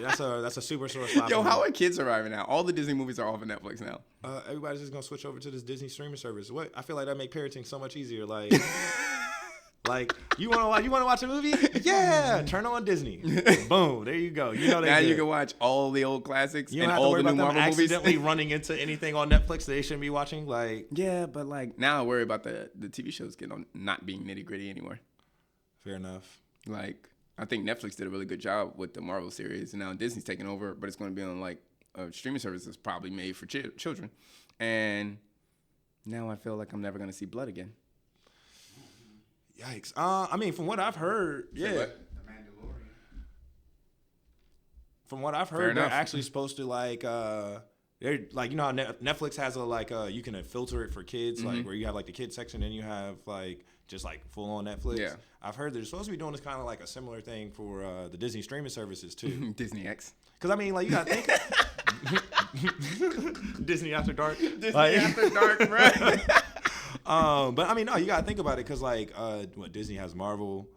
That's a super sore spot. Yo, how are kids surviving now? All the Disney movies are off of Netflix now. Everybody's just gonna switch over to this Disney streaming service. What? I feel like that make parenting so much easier. Like, like you want to watch a movie? Yeah, turn on Disney. Boom, there you go. Now you can watch all the old classics and all the new Marvel movies. Accidentally running into anything on Netflix that they shouldn't be watching. Like, yeah, but like now I worry about the TV shows not being nitty gritty anymore. Fair enough. Like, I think Netflix did a really good job with the Marvel series, and now Disney's taking over, but it's going to be on like a streaming service that's probably made for children. And now I feel like I'm never going to see blood again. Yikes. I mean, from what I've heard, yeah. The Mandalorian. From what I've heard, they're actually supposed to like, they're like, how Netflix has you can filter it for kids, like where you have like the kids section, and you have like just like full on Netflix. Yeah. I've heard they're supposed to be doing this kind of like a similar thing for the Disney streaming services too. Disney X. Because I mean, like, you gotta think. Disney After Dark. Disney After Dark, right? But I mean, no, you gotta think about it because like, Disney has Marvel,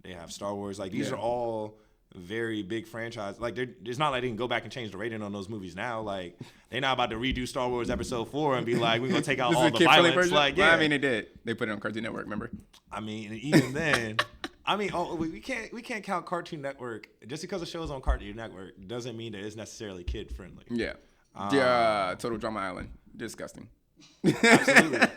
they have Star Wars. Like, these are all very big franchise. Like, it's not like they can go back and change the rating on those movies now. Like, they're not about to redo Star Wars Episode 4 and be like, we're gonna take out all the violence. Version? Like, yeah, well, I mean, they did. They put it on Cartoon Network. Remember? I mean, even then. I mean, we can't count Cartoon Network. Just because a show's on Cartoon Network doesn't mean that it's necessarily kid friendly. Yeah. Total Drama Island. Disgusting. Absolutely.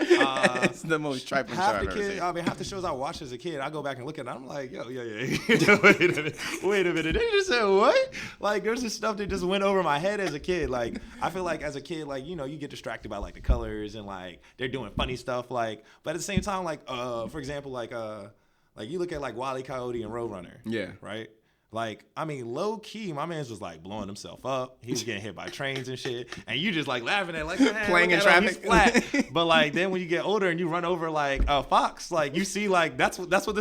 It's the most trifling show I've ever seen. I mean, half the shows I watched as a kid, I go back and look at it, I'm like, yo. Wait a minute. They just said what? Like, there's this stuff that just went over my head as a kid. Like, I feel like as a kid, like, you know, you get distracted by like the colors and like they're doing funny stuff. Like, but at the same time, like, for example, like you look at like Wile E. Coyote and Roadrunner. Yeah. Right. Like, I mean, low key, my man's was like blowing himself up. He was getting hit by trains and shit. And you just like laughing at like, man, playing in traffic. Flat. But like then when you get older and you run over like a fox, like you see like that's what happened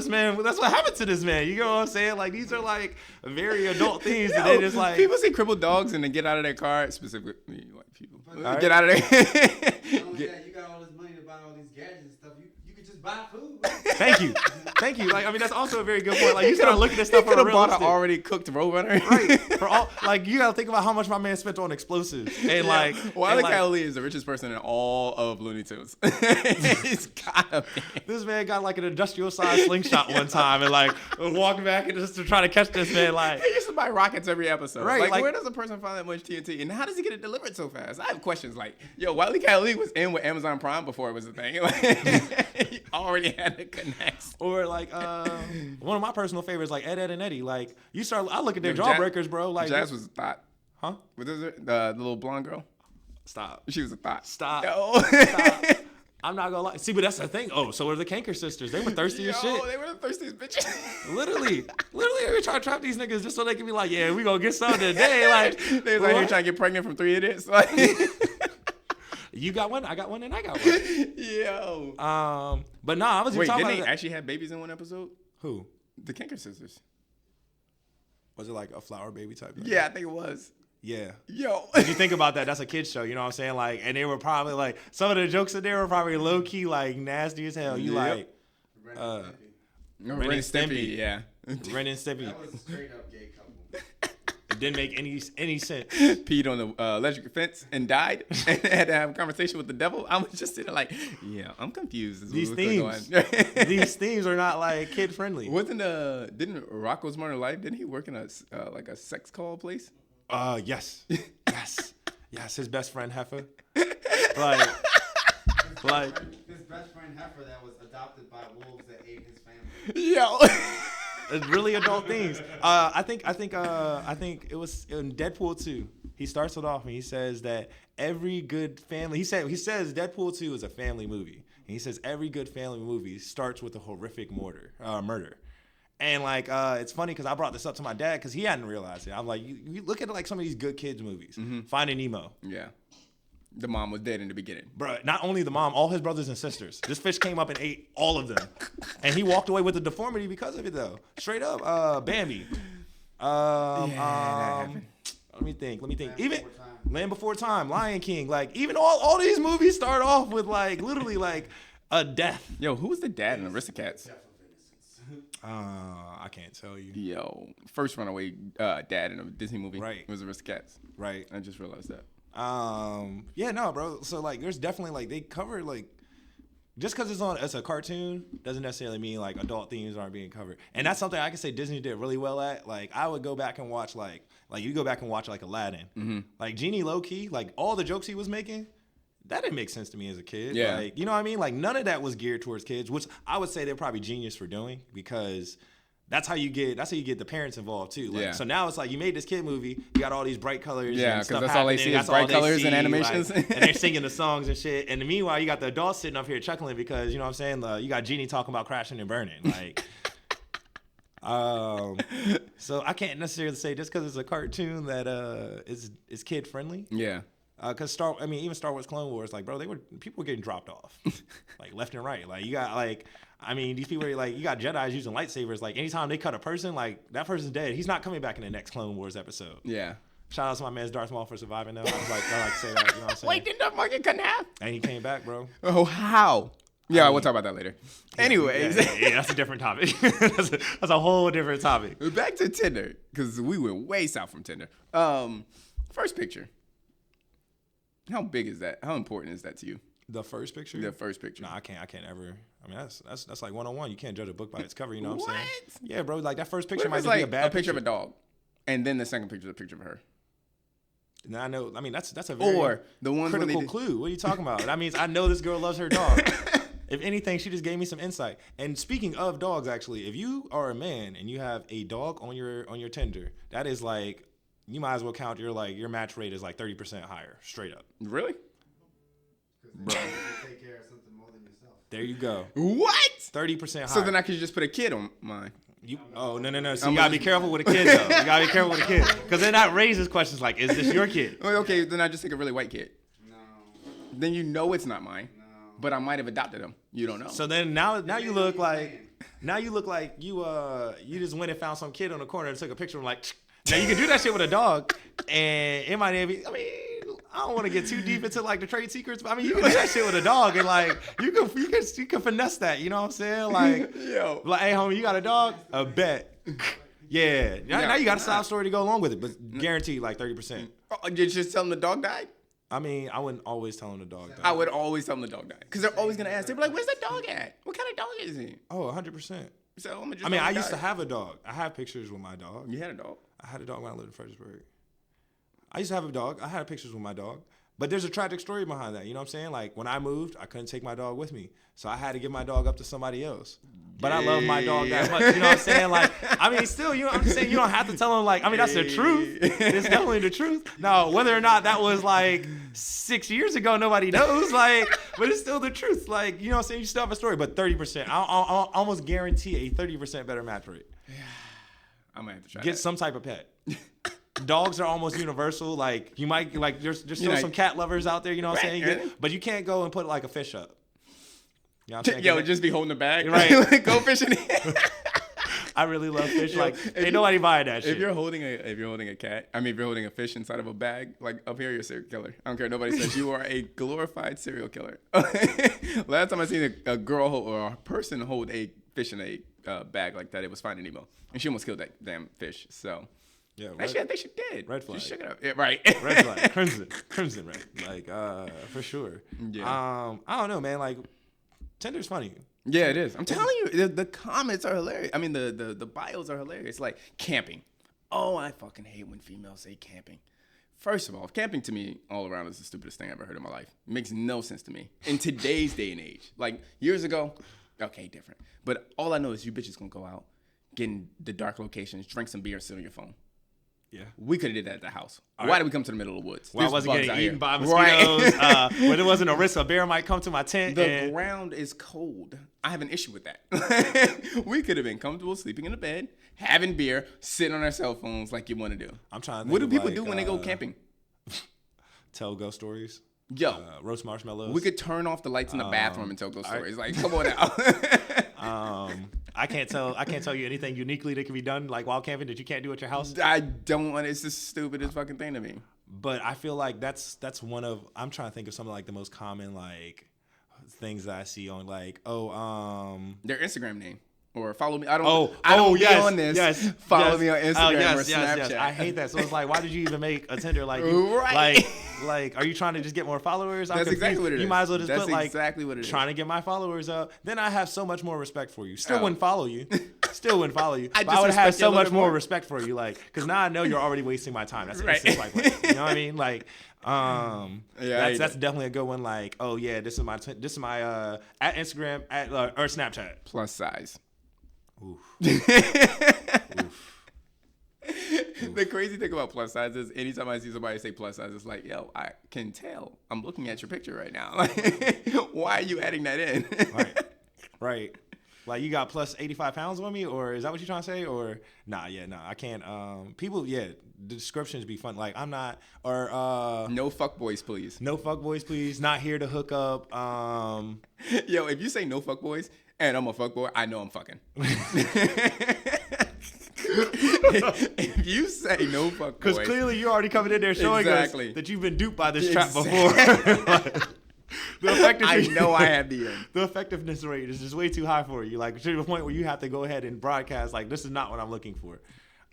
to this man. You know what I'm saying? Like these are like very adult things that they just like. People see crippled dogs and then get out of their car, specifically white people. Right. Get out of there. You got all this money to buy all these gadgets and stuff. You could just buy food. Thank you. Like, I mean, that's also a very good point. Like, you start looking at stuff for could have bought an already cooked Roadrunner. Right. For all, like, you got to think about how much my man spent on explosives. And, like... Wile E. Coyote is the richest person in all of Looney Tunes. He's gotta be. This man got, like, an industrial-sized slingshot one time and, like, walked back and just to try to catch this man, like... He used to buy rockets every episode. Right. Like, where does a person find that much TNT? And how does he get it delivered so fast? I have questions like, yo, Wile E. Coyote was in with Amazon Prime before it was a thing. Like, he already had the connects. Or, like, one of my personal favorites, like Ed, and Eddie. Like, I look at their jawbreakers, bro. Like, Jazz was a thought. Huh? What is it? The little blonde girl? Stop. She was a thought. Stop. Yo. Stop. I'm not gonna lie. See, but that's the thing. Oh, so were the Kanker sisters. They were thirsty as shit. They were the thirstiest bitches. Literally, we try to trap these niggas just so they can be like, yeah, we gonna get something today. Like, they was like, here trying to get pregnant from 3 idiots. Like, you got one, I got one, and I got one. Yo. But nah, I was just talking didn't about they actually have babies in one episode? Who? The Kanker sisters. Was it like a flower baby type thing? Yeah, I think it was. Yeah. Yo. If you think about that, that's a kid's show, you know what I'm saying? Like, and they were probably like, some of the jokes in there were probably low key, like, nasty as hell. You like, Ren and Stimpy, yeah. Ren and Stimpy. That was a straight up gay couple. It didn't make any sense. Peed on the electric fence and died and had to have a conversation with the devil. I was just sitting like, yeah, I'm confused. These themes are not like kid friendly. Didn't Rocco's Modern Life, didn't he work in a like a sex call place? Yes. His best friend Heifer. Like his best friend Heifer that was adopted by wolves that ate his family. Yo. It's really adult things. I think it was in Deadpool 2. He starts it off and he says that every good family. He says Deadpool 2 is a family movie. And he says every good family movie starts with a horrific murder. And like it's funny because I brought this up to my dad because he hadn't realized it. I'm like, you look at like some of these good kids movies. Mm-hmm. Finding Nemo. Yeah. The mom was dead in the beginning. Bro, not only the mom, all his brothers and sisters. This fish came up and ate all of them. And he walked away with a deformity because of it, though. Straight up. Bambi. Let me think. Even Land Before Time, Lion King. Like, even all these movies start off with, like, literally, like, a death. Yo, who was the dad in Aristocats? I can't tell you. Yo, first runaway dad in a Disney movie. Right. Was Aristocats. Right. I just realized that. Yeah, no, bro. So like, there's definitely like they cover like, just because it's a cartoon doesn't necessarily mean like adult themes aren't being covered. And that's something I can say Disney did really well at. Like, I would go back and watch like you go back and watch like Aladdin, mm-hmm. like Genie low key, like all the jokes he was making. That didn't make sense to me as a kid. Yeah. Like, you know what I mean? Like, none of that was geared towards kids, which I would say they're probably genius for doing because that's how you get the parents involved too. Like, so now it's like you made this kid movie, you got all these bright colors. Yeah, because that's all they see is bright colors and animations. Like, and they're singing the songs and shit. And meanwhile, you got the adults sitting up here chuckling because, you know what I'm saying? You got Genie talking about crashing and burning. Like, so I can't necessarily say just because it's a cartoon that is kid friendly. Yeah. Because even Star Wars Clone Wars, like, bro, people were getting dropped off, like left and right. Like, you got these people are like, you got Jedis using lightsabers. Like, anytime they cut a person, like that person's dead. He's not coming back in the next Clone Wars episode. Yeah. Shout out to my man Darth Maul for surviving though. I like to say that. You know what I'm saying? Wait, didn't Darth Maul get cut in half? And he came back, bro. Oh, how? Yeah, we'll talk about that later. Anyways. Yeah, that's a different topic. that's a whole different topic. Back to Tinder, because we went way south from Tinder. First picture. How big is that? How important is that to you? The first picture? The first picture. No, I can't ever. I mean, that's like 101. You can't judge a book by its cover. You know what I'm saying? Yeah, bro. Like that first picture might just be a bad picture of a dog, and then the second picture is a picture of her. And I know. I mean, that's a very Or the ones when critical they clue. What are you talking about? That means I know this girl loves her dog. If anything, she just gave me some insight. And speaking of dogs, actually, if you are a man and you have a dog on your Tinder, that is like, you might as well count your match rate is like 30% higher, straight up. Really? Because you take care of something more than yourself. There you go. What? 30% higher. So then I could just put a kid on mine. No. So you gotta be careful with a kid, though. You gotta be careful with a kid, because then that raises questions like, is this your kid? Well, okay, then I just take a really white kid. No. Then you know it's not mine. No. But I might have adopted him. You don't know. So then now you look like you just went and found some kid on the corner and took a picture of him, like. Now you can do that shit with a dog, and it might be. I mean, I don't want to get too deep into like the trade secrets, but I mean, you can do that shit with a dog, and like you can finesse that. You know what I'm saying? Like, Yo. like, hey homie, you got a dog? A bet. Yeah. Now you got a sob story to go along with it, but guaranteed like 30%. Oh, did you just tell him the dog died? I mean, I wouldn't always tell him the dog died. I would always tell him the dog died. Because they're always going to ask. They'll be like, where's the dog at? What kind of dog is he? Oh, 100%. So I'm gonna just I mean, tell I him used to died. have a dog. I have pictures with my dog. You had a dog? I had a dog when I lived in Fredericksburg. I used to have a dog. I had pictures with my dog. But there's a tragic story behind that. You know what I'm saying? Like, when I moved, I couldn't take my dog with me. So I had to give my dog up to somebody else. But I love my dog that much. You know what I'm saying? Like, I mean, still, I'm just saying, you don't have to tell him, like, I mean, that's the truth. It's definitely the truth. Now, whether or not that was, like, 6 years ago, nobody knows. Like, but it's still the truth. Like, you know what I'm saying? You still have a story. But 30%. I'll almost guarantee a 30% better match rate. I'm going to have to try Get that. some type of pet. Dogs are almost universal. Like, you might, like, there's still know, some cat lovers out there, you know what I'm saying? right. But you can't go and put, like, a fish up. You know what I'm saying? Yo, just be holding the bag. Right. Go fishing. I really love fish. Yo, Like, if ain't you- nobody buying that shit. If you're holding a cat, I mean, if you're holding a fish inside of a bag, like up here, you're a serial killer. I don't care. Nobody says you are a glorified serial killer. Last time I seen a girl or a person hold a fish in a bag like that, it was Finding Nemo, and she almost killed that damn fish. So Yeah, actually, I think she did. red flag. She shook it up. Yeah, right. red flag, crimson red, like for sure. Yeah. I don't know, man. Like, Tinder's funny. Yeah, it is. I'm telling you, the comments are hilarious. I mean, the bios are hilarious. Like camping. Oh, I fucking hate when females say camping. First of all, camping to me all around is the stupidest thing I've ever heard in my life. It makes no sense to me. In today's day and age. Like years ago, okay, different. But all I know is you bitches gonna go out, get in the dark locations, drink some beer, and sit on your phone. Yeah. We could have did that at the house. Why did we come to the middle of the woods? Well, I There's wasn't bugs getting out eaten here. by mosquitoes. Right. When there wasn't a risk a bear might come to my tent. The and ground is cold. I have an issue with that. We could have been comfortable sleeping in the bed, having beer, sitting on our cell phones like you want to do. I'm trying to think What do of, people like, do when they go camping? tell ghost stories. Yo, Roast marshmallows. we could turn off the lights in the bathroom and tell ghost I- stories. Like, come on out. I can't tell you anything uniquely that can be done like while camping that you can't do at your house. I don't want. It's the stupidest fucking thing to me. But I feel like that's one of, I'm trying to think of some of like the most common like things that I see on like Their Instagram name or follow me. I don't. be yes, on this. Yes, Follow yes. me on Instagram or Yes. Snapchat. I hate that. So it's like, why did you even make a Tinder? Like, Right. like, are you trying to just get more followers? I'm That's exactly confused. what it You is. might as well just That's put like exactly what it is. trying to get my followers up. Then I have so much more respect for you. Still Oh. wouldn't follow you. Still wouldn't follow you. I But just I would have respect you a so little much bit more more. respect for you, like, because now I know you're already wasting my time. That's Right. instant swipe left. You know what I mean? Like, Yeah, I hate that's that. definitely a good one. Like, oh yeah, this is my at Instagram or Snapchat. Plus size. Oof. The crazy thing about plus size is anytime I see somebody say plus size, it's like, yo, I can tell. I'm looking at your picture right now. Like, why are you adding that in? Right. Like, you got plus 85 pounds on me, or is that what you're trying to say? Or nah, I can't. People, the descriptions be fun. Like, I'm not, or No fuckboys, please. no fuckboys, please. Not here to hook up. Yo, if you say no fuckboys and I'm a fuckboy, I know I'm fucking. If you say no fuckboys, Because clearly you're already coming in there showing Exactly. us that you've been duped by this trap Exactly. before. The effectiveness, I know I have the end. The effectiveness rate is just way too high for you. Like, to the point where you have to go ahead and broadcast, like, this is not what I'm looking for.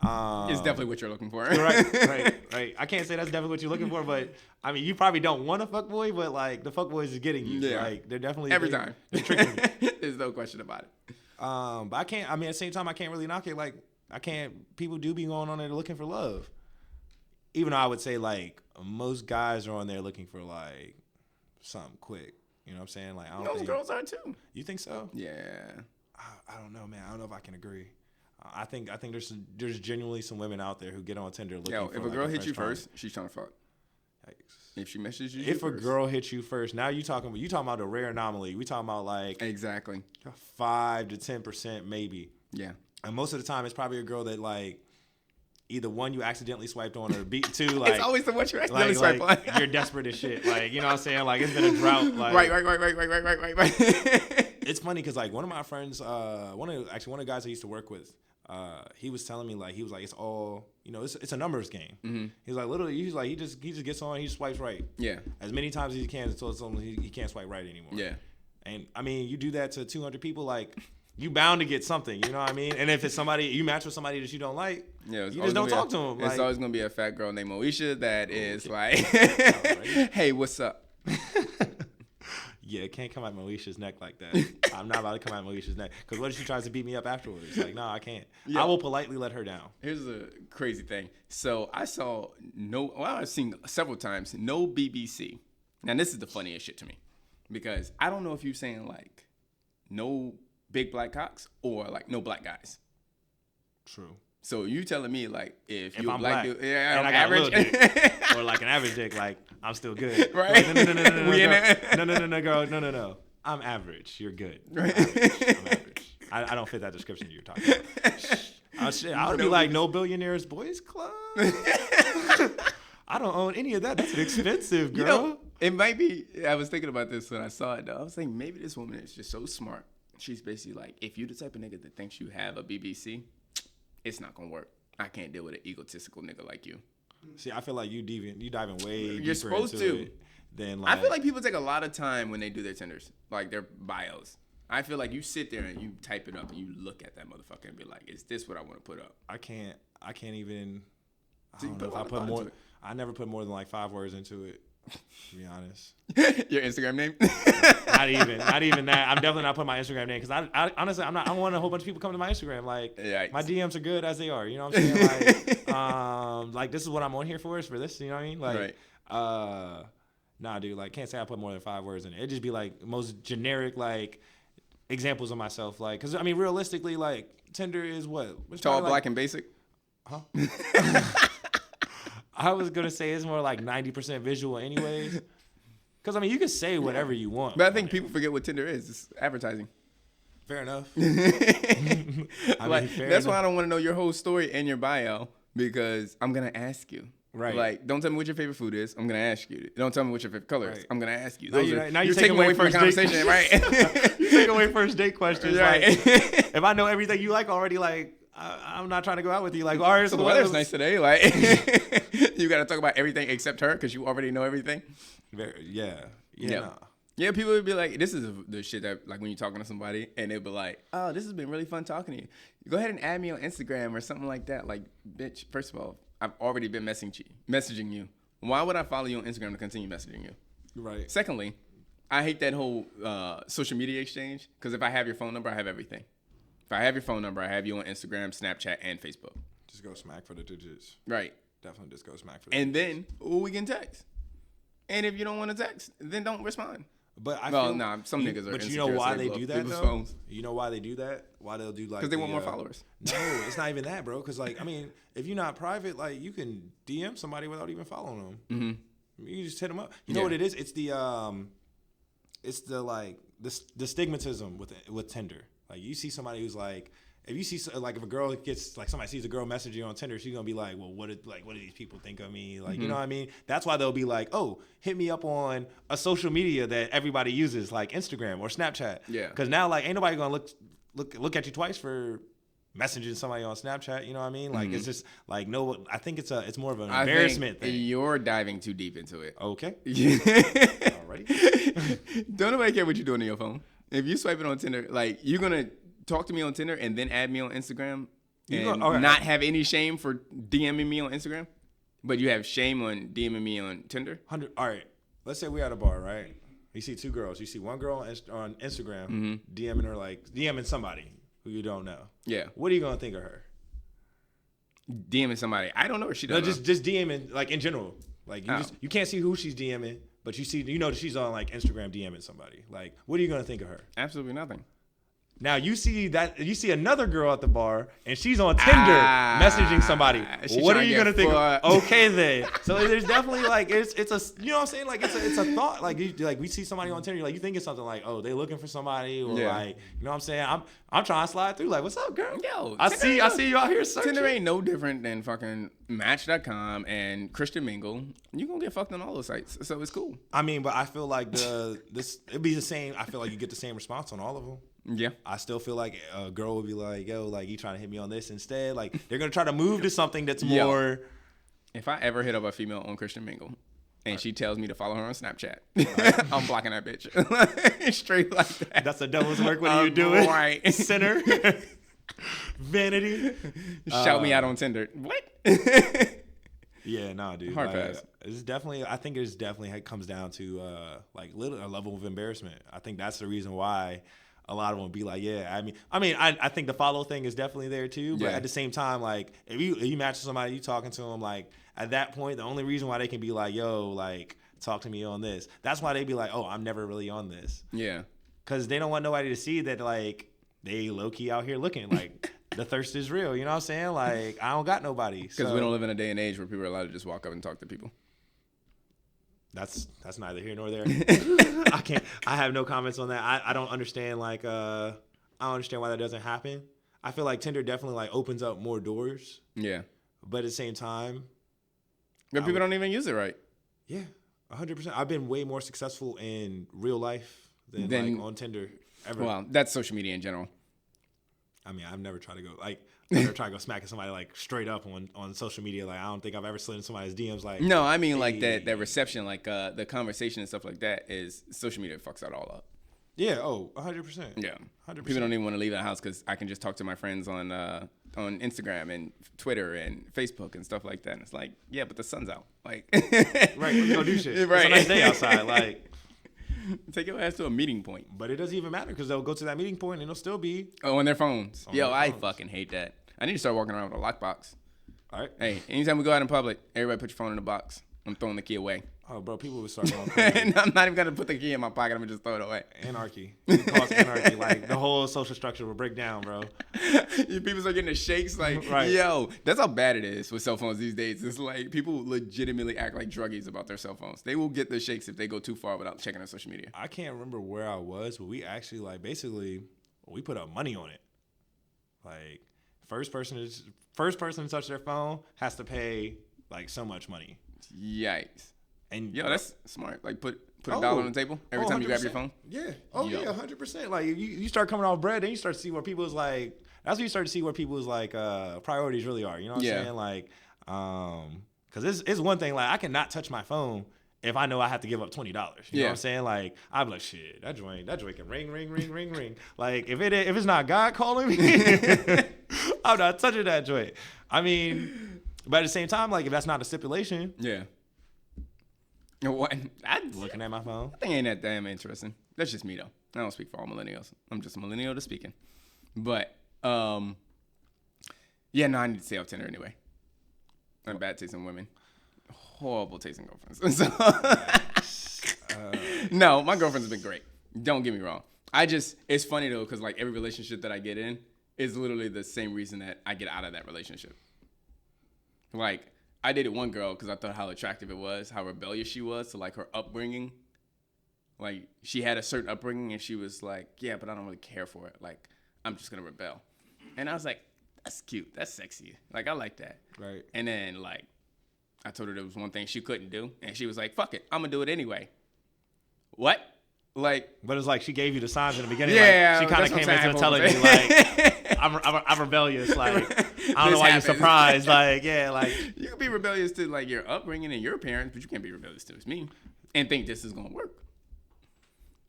It's definitely what you're looking for. Right. I can't say that's definitely what you're looking for, but I mean, you probably don't want a fuckboy, but like the fuckboys is getting you. Yeah. Like, they're definitely Every time. They're tricking you. There's no question about it. But I can't. I mean, at the same time, I can't really knock it. Like, I can't. People do be going on there looking for love. even though I would say like most guys are on there looking for like something quick. You know what I'm saying? Like I don't Those think girls are too. You think so? Yeah. I don't know, man. I don't know if I can agree. I think there's genuinely some women out there who get on Tinder looking for. If a girl hits you first, she's trying to fuck. If she messages you, if a girl hits you first, now you talking about a rare anomaly. We talking about like exactly 5 to 10% maybe. Yeah. And most of the time, it's probably a girl that like either one you accidentally swiped on, or two like it's always the one you accidentally swipe on. You're desperate as shit. Like you know what I'm saying? Like it's been a drought. Like, right. It's funny because like one of my friends, one of the guys I used to work with, he was telling me like it's all it's a numbers game. Mm-hmm. He's like literally he just gets on, he swipes right. Yeah. As many times as he can until he can't swipe right anymore. Yeah. And I mean you do that to 200 people, like you bound to get something. You know what I mean? And if it's somebody you match with somebody that you don't like, you just don't talk to them. It's always gonna be a fat girl named Moesha that is like, hey, what's up? Yeah, it can't come at Moesha's neck like that. I'm not about to come at Moesha's neck. Because what if she tries to beat me up afterwards? Like, no, I can't. Yeah. I will politely let her down. Here's a crazy thing. So I've seen several times, no BBC. Now, this is the funniest shit to me. Because I don't know if you're saying, like, no big black cocks or, like, no black guys. True. So you telling me like if you I'm black dude, yeah, and I got average, a little dick, or like an average dick, like I'm still good, right? Like, no, girl, no. I'm average. You're good. Right. I'm average. I don't fit that description you're talking about. I would be like no billionaires boys club. I don't own any of that. That's expensive, girl. It might be. I was thinking about this when I saw it though. I was thinking maybe this woman is just so smart. She's basically like, if you the type of nigga that thinks you have a BBC. It's not gonna work. I can't deal with an egotistical nigga like you. See, I feel like you diving way deeper You're supposed into to. It than like. I feel like people take a lot of time when they do their Tinders, like their bios. I feel like you sit there and you type it up and you look at that motherfucker and be like, "Is this what I want to put up?" I can't even. So I don't know if I put more. I never put more than like 5 words into it. To be honest. Your Instagram name? not even that. I'm definitely not putting my Instagram name because I honestly I don't want a whole bunch of people coming to my Instagram. Like my DMs are good as they are. You know what I'm saying? Like this is what I'm on here for. Is for this. You know what I mean? Like nah, dude. Like can't say I put more than 5 words in it. It'd just be like most generic like examples of myself. Like because I mean realistically like Tinder is what tall, black, and basic. Huh? I was gonna say it's more like 90% visual, anyways. Because I mean, you can say whatever you want. But I think people forget what Tinder is. It's advertising. Fair enough. That's why I don't want to know your whole story and your bio because I'm gonna ask you. Right. Like, don't tell me what your favorite food is. I'm gonna ask you. Don't tell me what your favorite color is. I'm gonna ask you. Now you're taking away from the conversation, right? You take away first date questions. Right. Like, if I know everything you like already, like. I'm not trying to go out with you. Like, all right, so the weather's nice today. Like, you got to talk about everything except her because you already know everything. Yeah. Nah. Yeah, people would be like, this is the shit that, like, when you're talking to somebody and they'll be like, oh, this has been really fun talking to you. Go ahead and add me on Instagram or something like that. Like, bitch, first of all, I've already been messaging you. Why would I follow you on Instagram to continue messaging you? Right. Secondly, I hate that whole social media exchange because if I have your phone number, I have everything. If I have your phone number, I have you on Instagram, Snapchat, and Facebook. Just go smack for the digits. Right. Definitely just go smack for the digits. And then we can text. And if you don't want to text, then don't respond. But some niggas are. But you know why they do that though? Phones. You know why they do that? Why they'll do like? Because they want more followers. No, it's not even that, bro. Because like, I mean, if you're not private, like you can DM somebody without even following them. Mm-hmm. You can just hit them up. You know what it is? It's the stigmatism with Tinder. Like you see somebody who's like, if you see if a girl gets like somebody sees a girl message you on Tinder, she's gonna be like, well, what do these people think of me? Like, you know what I mean? That's why they'll be like, oh, hit me up on a social media that everybody uses, like Instagram or Snapchat. Yeah. Because now like ain't nobody gonna look at you twice for messaging somebody on Snapchat. You know what I mean? Like it's just like no. I think it's more of an embarrassment thing. You're diving too deep into it. Okay. Alrighty. Don't nobody care what you're doing on your phone. If you swipe it on Tinder, like you're gonna talk to me on Tinder and then add me on Instagram and not have any shame for DMing me on Instagram, but you have shame on DMing me on Tinder. All right, let's say we're at a bar, right? You see 2 girls. You see one girl on Instagram DMing her, like DMing somebody who you don't know. Yeah. What are you gonna think of her? DMing somebody. I don't know if she does. No, just DMing like in general. Like you can't see who she's DMing, but you know that she's on like Instagram DMing somebody. Like, what are you gonna think of her? Absolutely nothing. Now you see another girl at the bar and she's on Tinder messaging somebody. What are you gonna think? Okay, then. So there's definitely like it's a, you know what I'm saying, like it's a thought, like we see somebody on Tinder, like you think it's something like, oh, they looking for somebody, or like, you know what I'm saying, I'm trying to slide through, like, what's up, girl? Yo, I see you out here searching. Tinder ain't no different than fucking Match.com and Christian Mingle. You gonna get fucked on all those sites, so it's cool. I mean, but I feel like it'd be the same. I feel like you get the same response on all of them. Yeah. I still feel like a girl would be like, yo, like, you trying to hit me on this instead? Like, they're going to try to move to something that's more. If I ever hit up a female on Christian Mingle and she tells me to follow her on Snapchat, I'm blocking that bitch. Straight like that. That's a devil's work. What are you doing? Right. Sinner. Vanity. Shout me out on Tinder. What? Yeah, nah, dude. Hard like, pass. I think it definitely comes down to like a level of embarrassment. I think that's the reason why a lot of them be like, yeah. I think the follow thing is definitely there too. But at the same time, like if you match with somebody, you talking to them, like at that point, the only reason why they can be like, yo, like talk to me on this. That's why they be like, oh, I'm never really on this. Yeah. Because they don't want nobody to see that like they low key out here looking like. The thirst is real, you know what I'm saying? Like, I don't got nobody. Because we don't live in a day and age where people are allowed to just walk up and talk to people. That's neither here nor there. I have no comments on that. I don't understand, like, I don't understand why that doesn't happen. I feel like Tinder definitely, like, opens up more doors. Yeah. But at the same time. But people don't even use it right. Yeah, 100%. I've been way more successful in real life than like, on Tinder ever. Well, that's social media in general. I mean, I've never tried to go smacking somebody like straight up on social media. Like, I don't think I've ever slid in somebody's DMs like. No, I mean like that reception, like the conversation and stuff like that is social media fucks that all up. Yeah. Oh, 100%. Yeah. 100%. People don't even want to leave the house because I can just talk to my friends on Instagram and Twitter and Facebook and stuff like that. And it's like, yeah, but the sun's out. Like, right, let's go do shit. Right. It's a nice day outside. Like, take your ass to a meeting point. But it doesn't even matter because they'll go to that meeting point and it'll still be on their phones. On their I phones. fucking hate that. I need to start walking around with a lockbox. All right. Hey, anytime we go out in public, everybody put your phone in the box. I'm throwing the key away. Oh, bro, people would start going crazy. And I'm not even gonna put the key in my pocket. I'm gonna just throw it away. Anarchy. It causes anarchy. Like, the whole social structure will break down, bro. People start getting the shakes. Like, right. Yo, that's how bad it is with cell phones these days. It's like people legitimately act like druggies about their cell phones. They will get the shakes if they go too far without checking their social media. I can't remember where I was, but we actually, like, basically, we put up money on it. Like, first person to touch their phone has to pay, like, so much money. Yikes. And yo, that's smart. Like, put a dollar on the table every time you grab your phone. Yeah. Oh, yeah, 100%. Like, you start coming off bread, then you start to see where people's, like, that's when you start to see where people's, like, priorities really are. You know what I'm saying? Like, because it's one thing, like, I cannot touch my phone if I know I have to give up $20. You know what I'm saying? Like, I'm like, shit, that joint can ring. Like, if it's not God calling me, I'm not touching that joint. I mean, but at the same time, like, if that's not a stipulation. Yeah. What? Looking at my phone. I think ain't that damn interesting. That's just me though. I don't speak for all millennials. I'm just a millennial to speaking. But yeah, no, I need to stay off Tinder anyway. I'm bad taste in women. Horrible taste in girlfriends. No, my girlfriend's been great. Don't get me wrong. It's funny though, because like every relationship that I get in is literally the same reason that I get out of that relationship. Like, I dated one girl because I thought how attractive it was, how rebellious she was to like her upbringing. Like, she had a certain upbringing and she was like, yeah, but I don't really care for it. Like, I'm just going to rebel. And I was like, that's cute. That's sexy. Like, I like that. Right. And then, like, I told her there was one thing she couldn't do. And she was like, fuck it. I'm going to do it anyway. What? Like. But it's like she gave you the signs in the beginning. Yeah. Like, she kind of came into telling me, like, I'm rebellious. Like, I don't know why you're surprised. Like, yeah, like. You can be rebellious to, like, your upbringing and your parents, but you can't be rebellious to me and think this is going to work.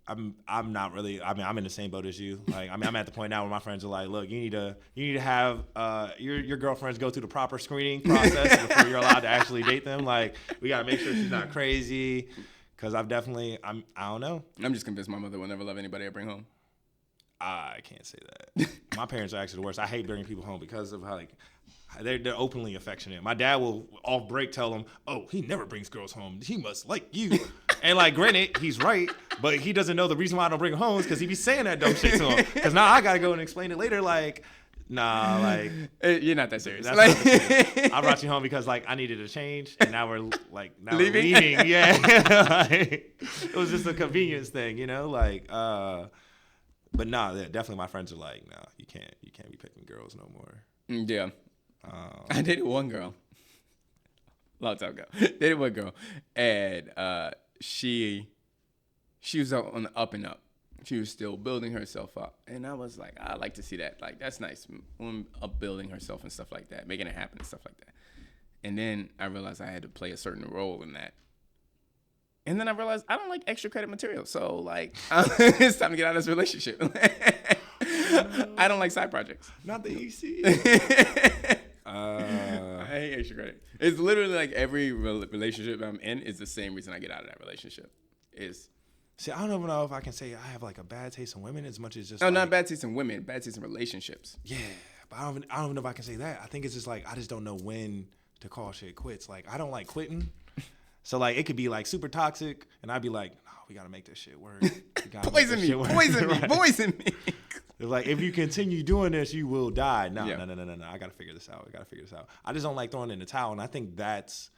I'm not really. I mean, I'm in the same boat as you. Like, I mean, I'm at the point now where my friends are like, look, you need to have your girlfriends go through the proper screening process before you're allowed to actually date them. Like, we got to make sure she's not crazy. Because I don't know. I'm just convinced my mother will never love anybody I bring home. I can't say that. My parents are actually the worst. I hate bringing people home because of They're openly affectionate. My dad will off break tell him, "Oh, he never brings girls home. He must like you." And like, granted, he's right, but he doesn't know the reason why I don't bring him home is because he be saying that dumb shit to him. Because now I gotta go and explain it later. Like, nah, like you're not that serious. That's not serious. I brought you home because like I needed a change, and now we're leaving. Yeah, like, it was just a convenience thing, you know. Like, but nah, definitely my friends are like, nah, you can't be picking girls no more. Yeah. I dated one girl. Long time ago. Dated one girl. And she was on the up and up. She was still building herself up. And I was like, I like to see that. Like, that's nice. Woman upbuilding herself and stuff like that. Making it happen and stuff like that. And then I realized I had to play a certain role in that. And then I realized I don't like extra credit material. So, like, it's time to get out of this relationship. I don't like side projects. Not the EC. I hate extra credit. It's literally like every relationship I'm in is the same reason I get out of that relationship. See, I don't even know if I can say I have like a bad taste in women as much as just. No, not bad taste in women, bad taste in relationships. Yeah, but I don't even know if I can say that. I think it's just like I just don't know when to call shit quits. Like I don't like quitting. So like it could be like super toxic, and I'd be like, no, we gotta make this shit work. Poison me. Poison me. It's like if you continue doing this, you will die. No. I gotta figure this out. I just don't like throwing in the towel, and I think that's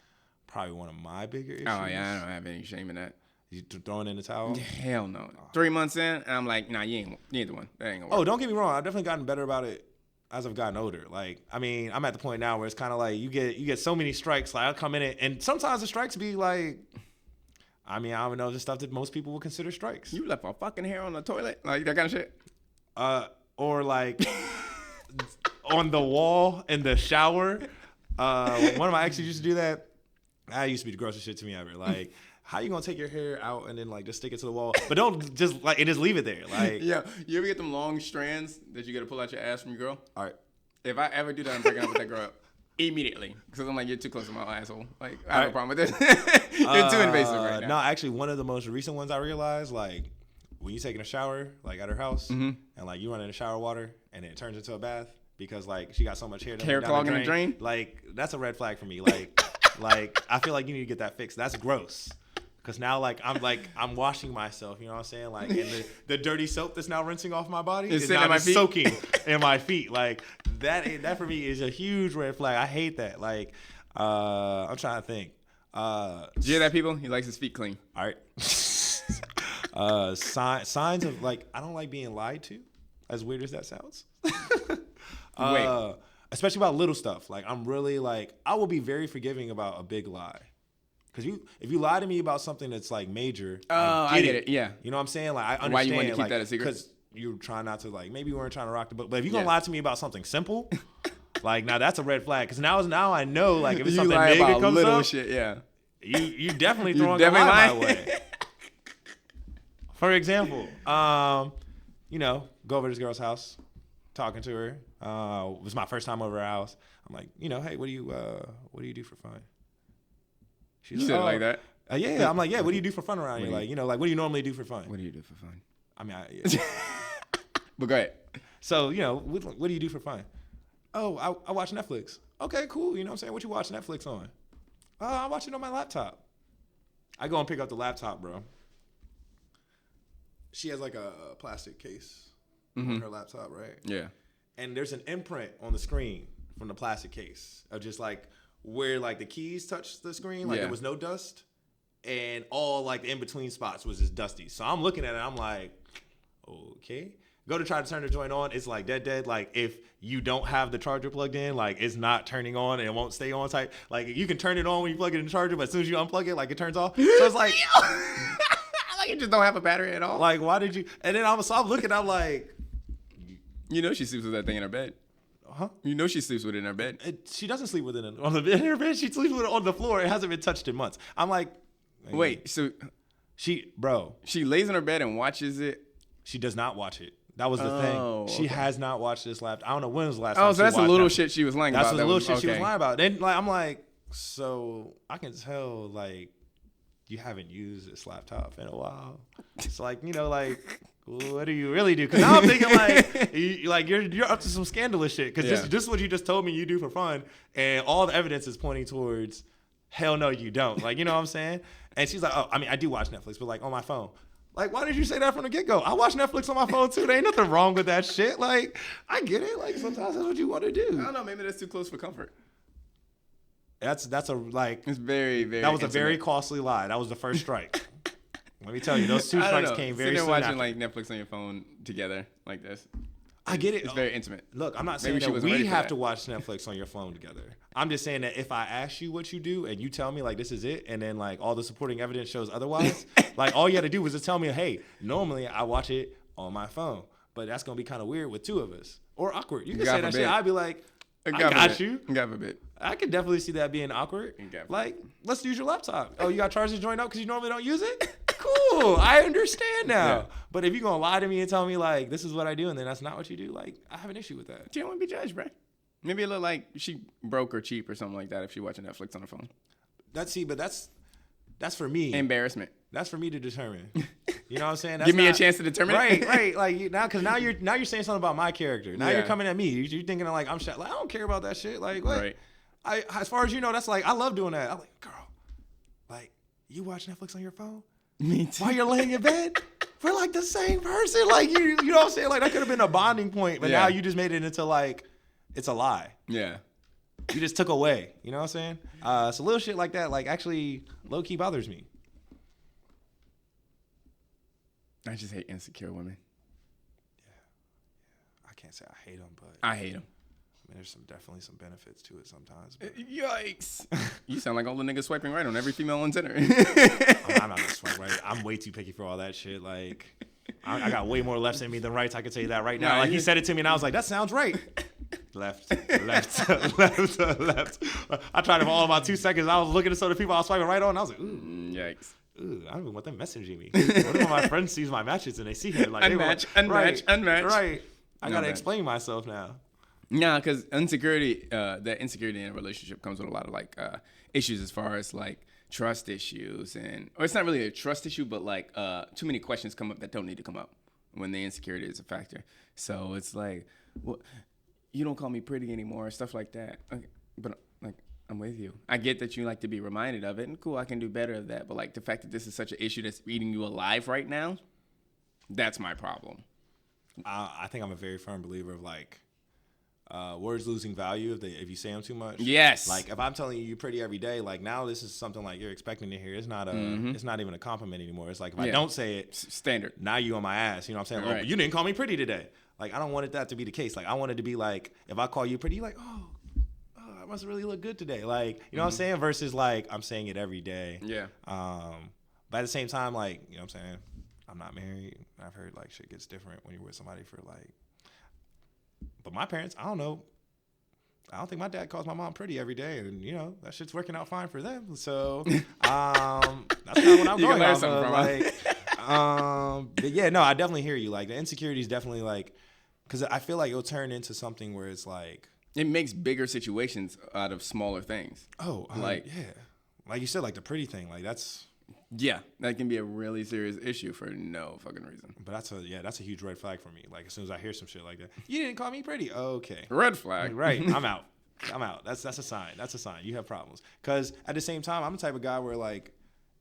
probably one of my bigger issues. Oh yeah, I don't have any shame in that. You throwing in the towel? Hell no. 3 months in, and I'm like, nah, you ain't the one. That ain't gonna work. Oh, don't get me wrong. I've definitely gotten better about it as I've gotten older. Like, I mean, I'm at the point now where it's kind of like you get so many strikes. Like, I'll come in it, and sometimes the strikes be like, I mean, I don't even know the stuff that most people would consider strikes. You left my fucking hair on the toilet, like that kind of shit. Or like on the wall in the shower. One of my exes used to do that. That used to be the grossest shit to me ever. Like, how you gonna take your hair out and then like just stick it to the wall? But don't just like and just leave it there. Like, yeah, you ever get them long strands that you gotta pull out your ass from your girl? All right. If I ever do that, I'm breaking up with that girl immediately because I'm like, you're too close to my asshole. Like, I have a problem with this. You're too invasive right now. No, actually, one of the most recent ones I realized, like, when you taking a shower, like at her house, and like you run in the shower water and it turns into a bath because like she got so much hair. Hair clogging the drain. Like that's a red flag for me. Like, like I feel like you need to get that fixed. That's gross. Cause now I'm washing myself, you know what I'm saying? Like, and the dirty soap that's now rinsing off my body is now just soaking in my feet. Like that for me is a huge red flag. I hate that. Like, I'm trying to think. Do you hear that, people? He likes his feet clean. All right. Signs of like I don't like being lied to. As weird as that sounds. Wait. Especially about little stuff. Like I'm really like I will be very forgiving about a big lie. Because if you lie to me about something that's like major, I get it. Yeah. You know what I'm saying? Like I understand. Why you want to keep like, that a secret? Because you're trying not to like maybe you weren't trying to rock the boat. But if you're gonna lie to me about something simple, like now that's a red flag. Because now I know like if it's something big that comes little up, shit, yeah. You definitely throwing a lie my way. For example, you know, go over to this girl's house, talking to her. It was my first time over her house. I'm like, you know, hey, what do you do for fun? She's you said it like that? Yeah. I'm like, yeah, what do you do for fun around here? Like, you know, like, what do you normally do for fun? What do you do for fun? I mean, yeah. But go ahead. So, you know, what do you do for fun? Oh, I watch Netflix. Okay, cool. You know what I'm saying? What you watch Netflix on? I watch it on my laptop. I go and pick up the laptop, bro. She has like a plastic case on her laptop, right? Yeah. And there's an imprint on the screen from the plastic case of just like where like the keys touch the screen, like there was no dust, and all like the in between spots was just dusty. So I'm looking at it, I'm like, okay. Go to try to turn the joint on, it's like dead. Like if you don't have the charger plugged in, like it's not turning on and it won't stay on type. Like you can turn it on when you plug it in the charger, but as soon as you unplug it, like it turns off. So it's like, like it just don't have a battery at all. Like why did you? And then I'm looking, I'm like, you know she sleeps with that thing in her bed. Huh? You know she sleeps with it in her bed. She doesn't sleep with it in her bed. She sleeps with it on the floor. It hasn't been touched in months. I'm like, wait, so she lays in her bed and watches it. She does not watch it. That was the thing. She has not watched this laptop. I don't know when was the last time. Oh, so that's the little shit she was lying about. That's the little shit she was lying about. Then like I'm like, so I can tell like you haven't used this laptop in a while. It's like, you know, like what do you really do? Because now I'm thinking like you're up to some scandalous shit. Because this is what you just told me you do for fun, and all the evidence is pointing towards hell no you don't. Like, you know what I'm saying? And she's like, oh, I mean, I do watch Netflix, but like on my phone. Like, why did you say that from the get-go? I watch Netflix on my phone too. There ain't nothing wrong with that shit. Like, I get it. Like, sometimes that's what you want to do. I don't know. Maybe that's too close for comfort. That's a like. It's very, very. That was intimate. a very costly lie. That was the first strike. Let me tell you, those 2 strikes came very soon watching after. like Netflix on your phone together like this. I get it. It's very intimate. Look, I'm not saying that we have to watch Netflix on your phone together. I'm just saying that if I ask you what you do and you tell me like this is it, and then like all the supporting evidence shows otherwise, like all you had to do was just tell me, hey, normally I watch it on my phone, but that's gonna be kind of weird with 2 of us or awkward. You can say that shit. I'd be like, I got you. God forbid. I could definitely see that being awkward. Like, let's use your laptop. Oh, you got charged to join up because you normally don't use it? Cool. I understand now. Yeah. But if you're going to lie to me and tell me, like, this is what I do, and then that's not what you do, like, I have an issue with that. You don't want to be judged, bro. Maybe it look like she broke or cheap or something like that if she watching Netflix on her phone. That's for me. Embarrassment. That's for me to determine. You know what I'm saying? Give me a chance to determine. Right. Like because now you're saying something about my character. Now you're coming at me. You're thinking like I'm like I don't care about that shit. Like what? Right. As far as you know, that's like I love doing that. I'm like, girl, like you watch Netflix on your phone? Me too. While you're laying in bed? We're like the same person. Like you know what I'm saying? Like that could have been a bonding point, but now you just made it into like it's a lie. Yeah. You just took away. You know what I'm saying? So little shit like that, like actually low key bothers me. I just hate insecure women. Yeah. I can't say I hate them, but I hate them. I mean, there's definitely some benefits to it sometimes. Yikes! You sound like all the niggas swiping right on every female on Tinder. I'm not gonna swipe right. I'm way too picky for all that shit. Like, I got way more lefts in me than rights. I can tell you that right now. Like he said it to me, and I was like, that sounds right. Left. I tried it for all about 2 seconds. I was looking at some of the people I was swiping right on, and I was like, ooh, yikes. Ooh, I don't even want them messaging me. What if my friend sees my matches and they see it? Like, unmatch. Right. I gotta explain myself now. Nah, because insecurity, that insecurity in a relationship comes with a lot of like issues as far as like trust issues, or it's not really a trust issue, but like too many questions come up that don't need to come up when the insecurity is a factor. So it's like, well, you don't call me pretty anymore, stuff like that. Okay, but like, I'm with you. I get that you like to be reminded of it, and cool, I can do better of that. But like the fact that this is such an issue that's eating you alive right now, that's my problem. I think I'm a very firm believer of like words losing value if you say them too much. Yes. Like if I'm telling you're pretty every day, like now this is something like you're expecting to hear. It's not it's not even a compliment anymore. It's like if I don't say it, standard. Now you on my ass. You know what I'm saying? Right. Oh, you didn't call me pretty today. Like I don't want that to be the case. Like I want it to be like if I call you pretty, you're like I must really look good today. Like you know what I'm saying? Versus like I'm saying it every day. Yeah. But at the same time, like you know what I'm saying? I'm not married. I've heard like shit gets different when you're with somebody for like. But my parents, I don't know. I don't think my dad calls my mom pretty every day, and you know that shit's working out fine for them. So that's kind of what I'm going off of. Like, but yeah, no, I definitely hear you. Like the insecurity is definitely like, because I feel like it'll turn into something where it's like it makes bigger situations out of smaller things. Oh, like yeah, like you said, like the pretty thing, like that's. Yeah, that can be a really serious issue for no fucking reason. But that's a huge red flag for me. Like as soon as I hear some shit like that, you didn't call me pretty. Okay, red flag. Right, I'm out. That's a sign. That's a sign. You have problems. Because at the same time, I'm the type of guy where like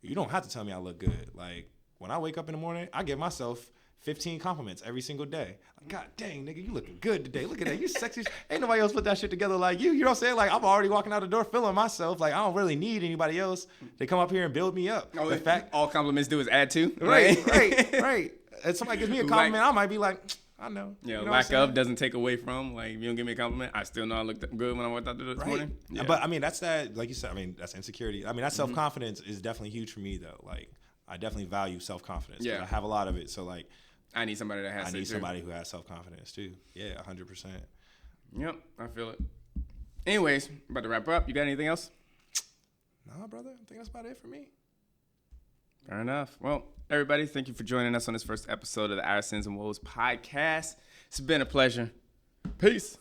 you don't have to tell me I look good. Like when I wake up in the morning, I give myself 15 compliments every single day. Like, God dang, nigga, you looking good today. Look at that. You sexy. Ain't nobody else put that shit together like you. You know what I'm saying? Like, I'm already walking out the door feeling myself. Like, I don't really need anybody else to come up here and build me up. Oh, in fact, all compliments do is add to. Right. And somebody gives me a compliment, I might be like, I know. Yeah, you know lack of doesn't take away from. Like, if you don't give me a compliment, I still know I looked good when I walked out there this morning. Yeah. But, I mean, that's that, like you said, I mean, that's insecurity. I mean, that self-confidence is definitely huge for me, though. Like, I definitely value self-confidence. Yeah. I have a lot of it, so, like. I need somebody that has. I need somebody who has self-confidence too. Yeah, 100%. Yep, I feel it. Anyways, about to wrap up. You got anything else? No, brother. I think that's about it for me. Fair enough. Well, everybody, thank you for joining us on this first episode of the Our Sins and Woes podcast. It's been a pleasure. Peace.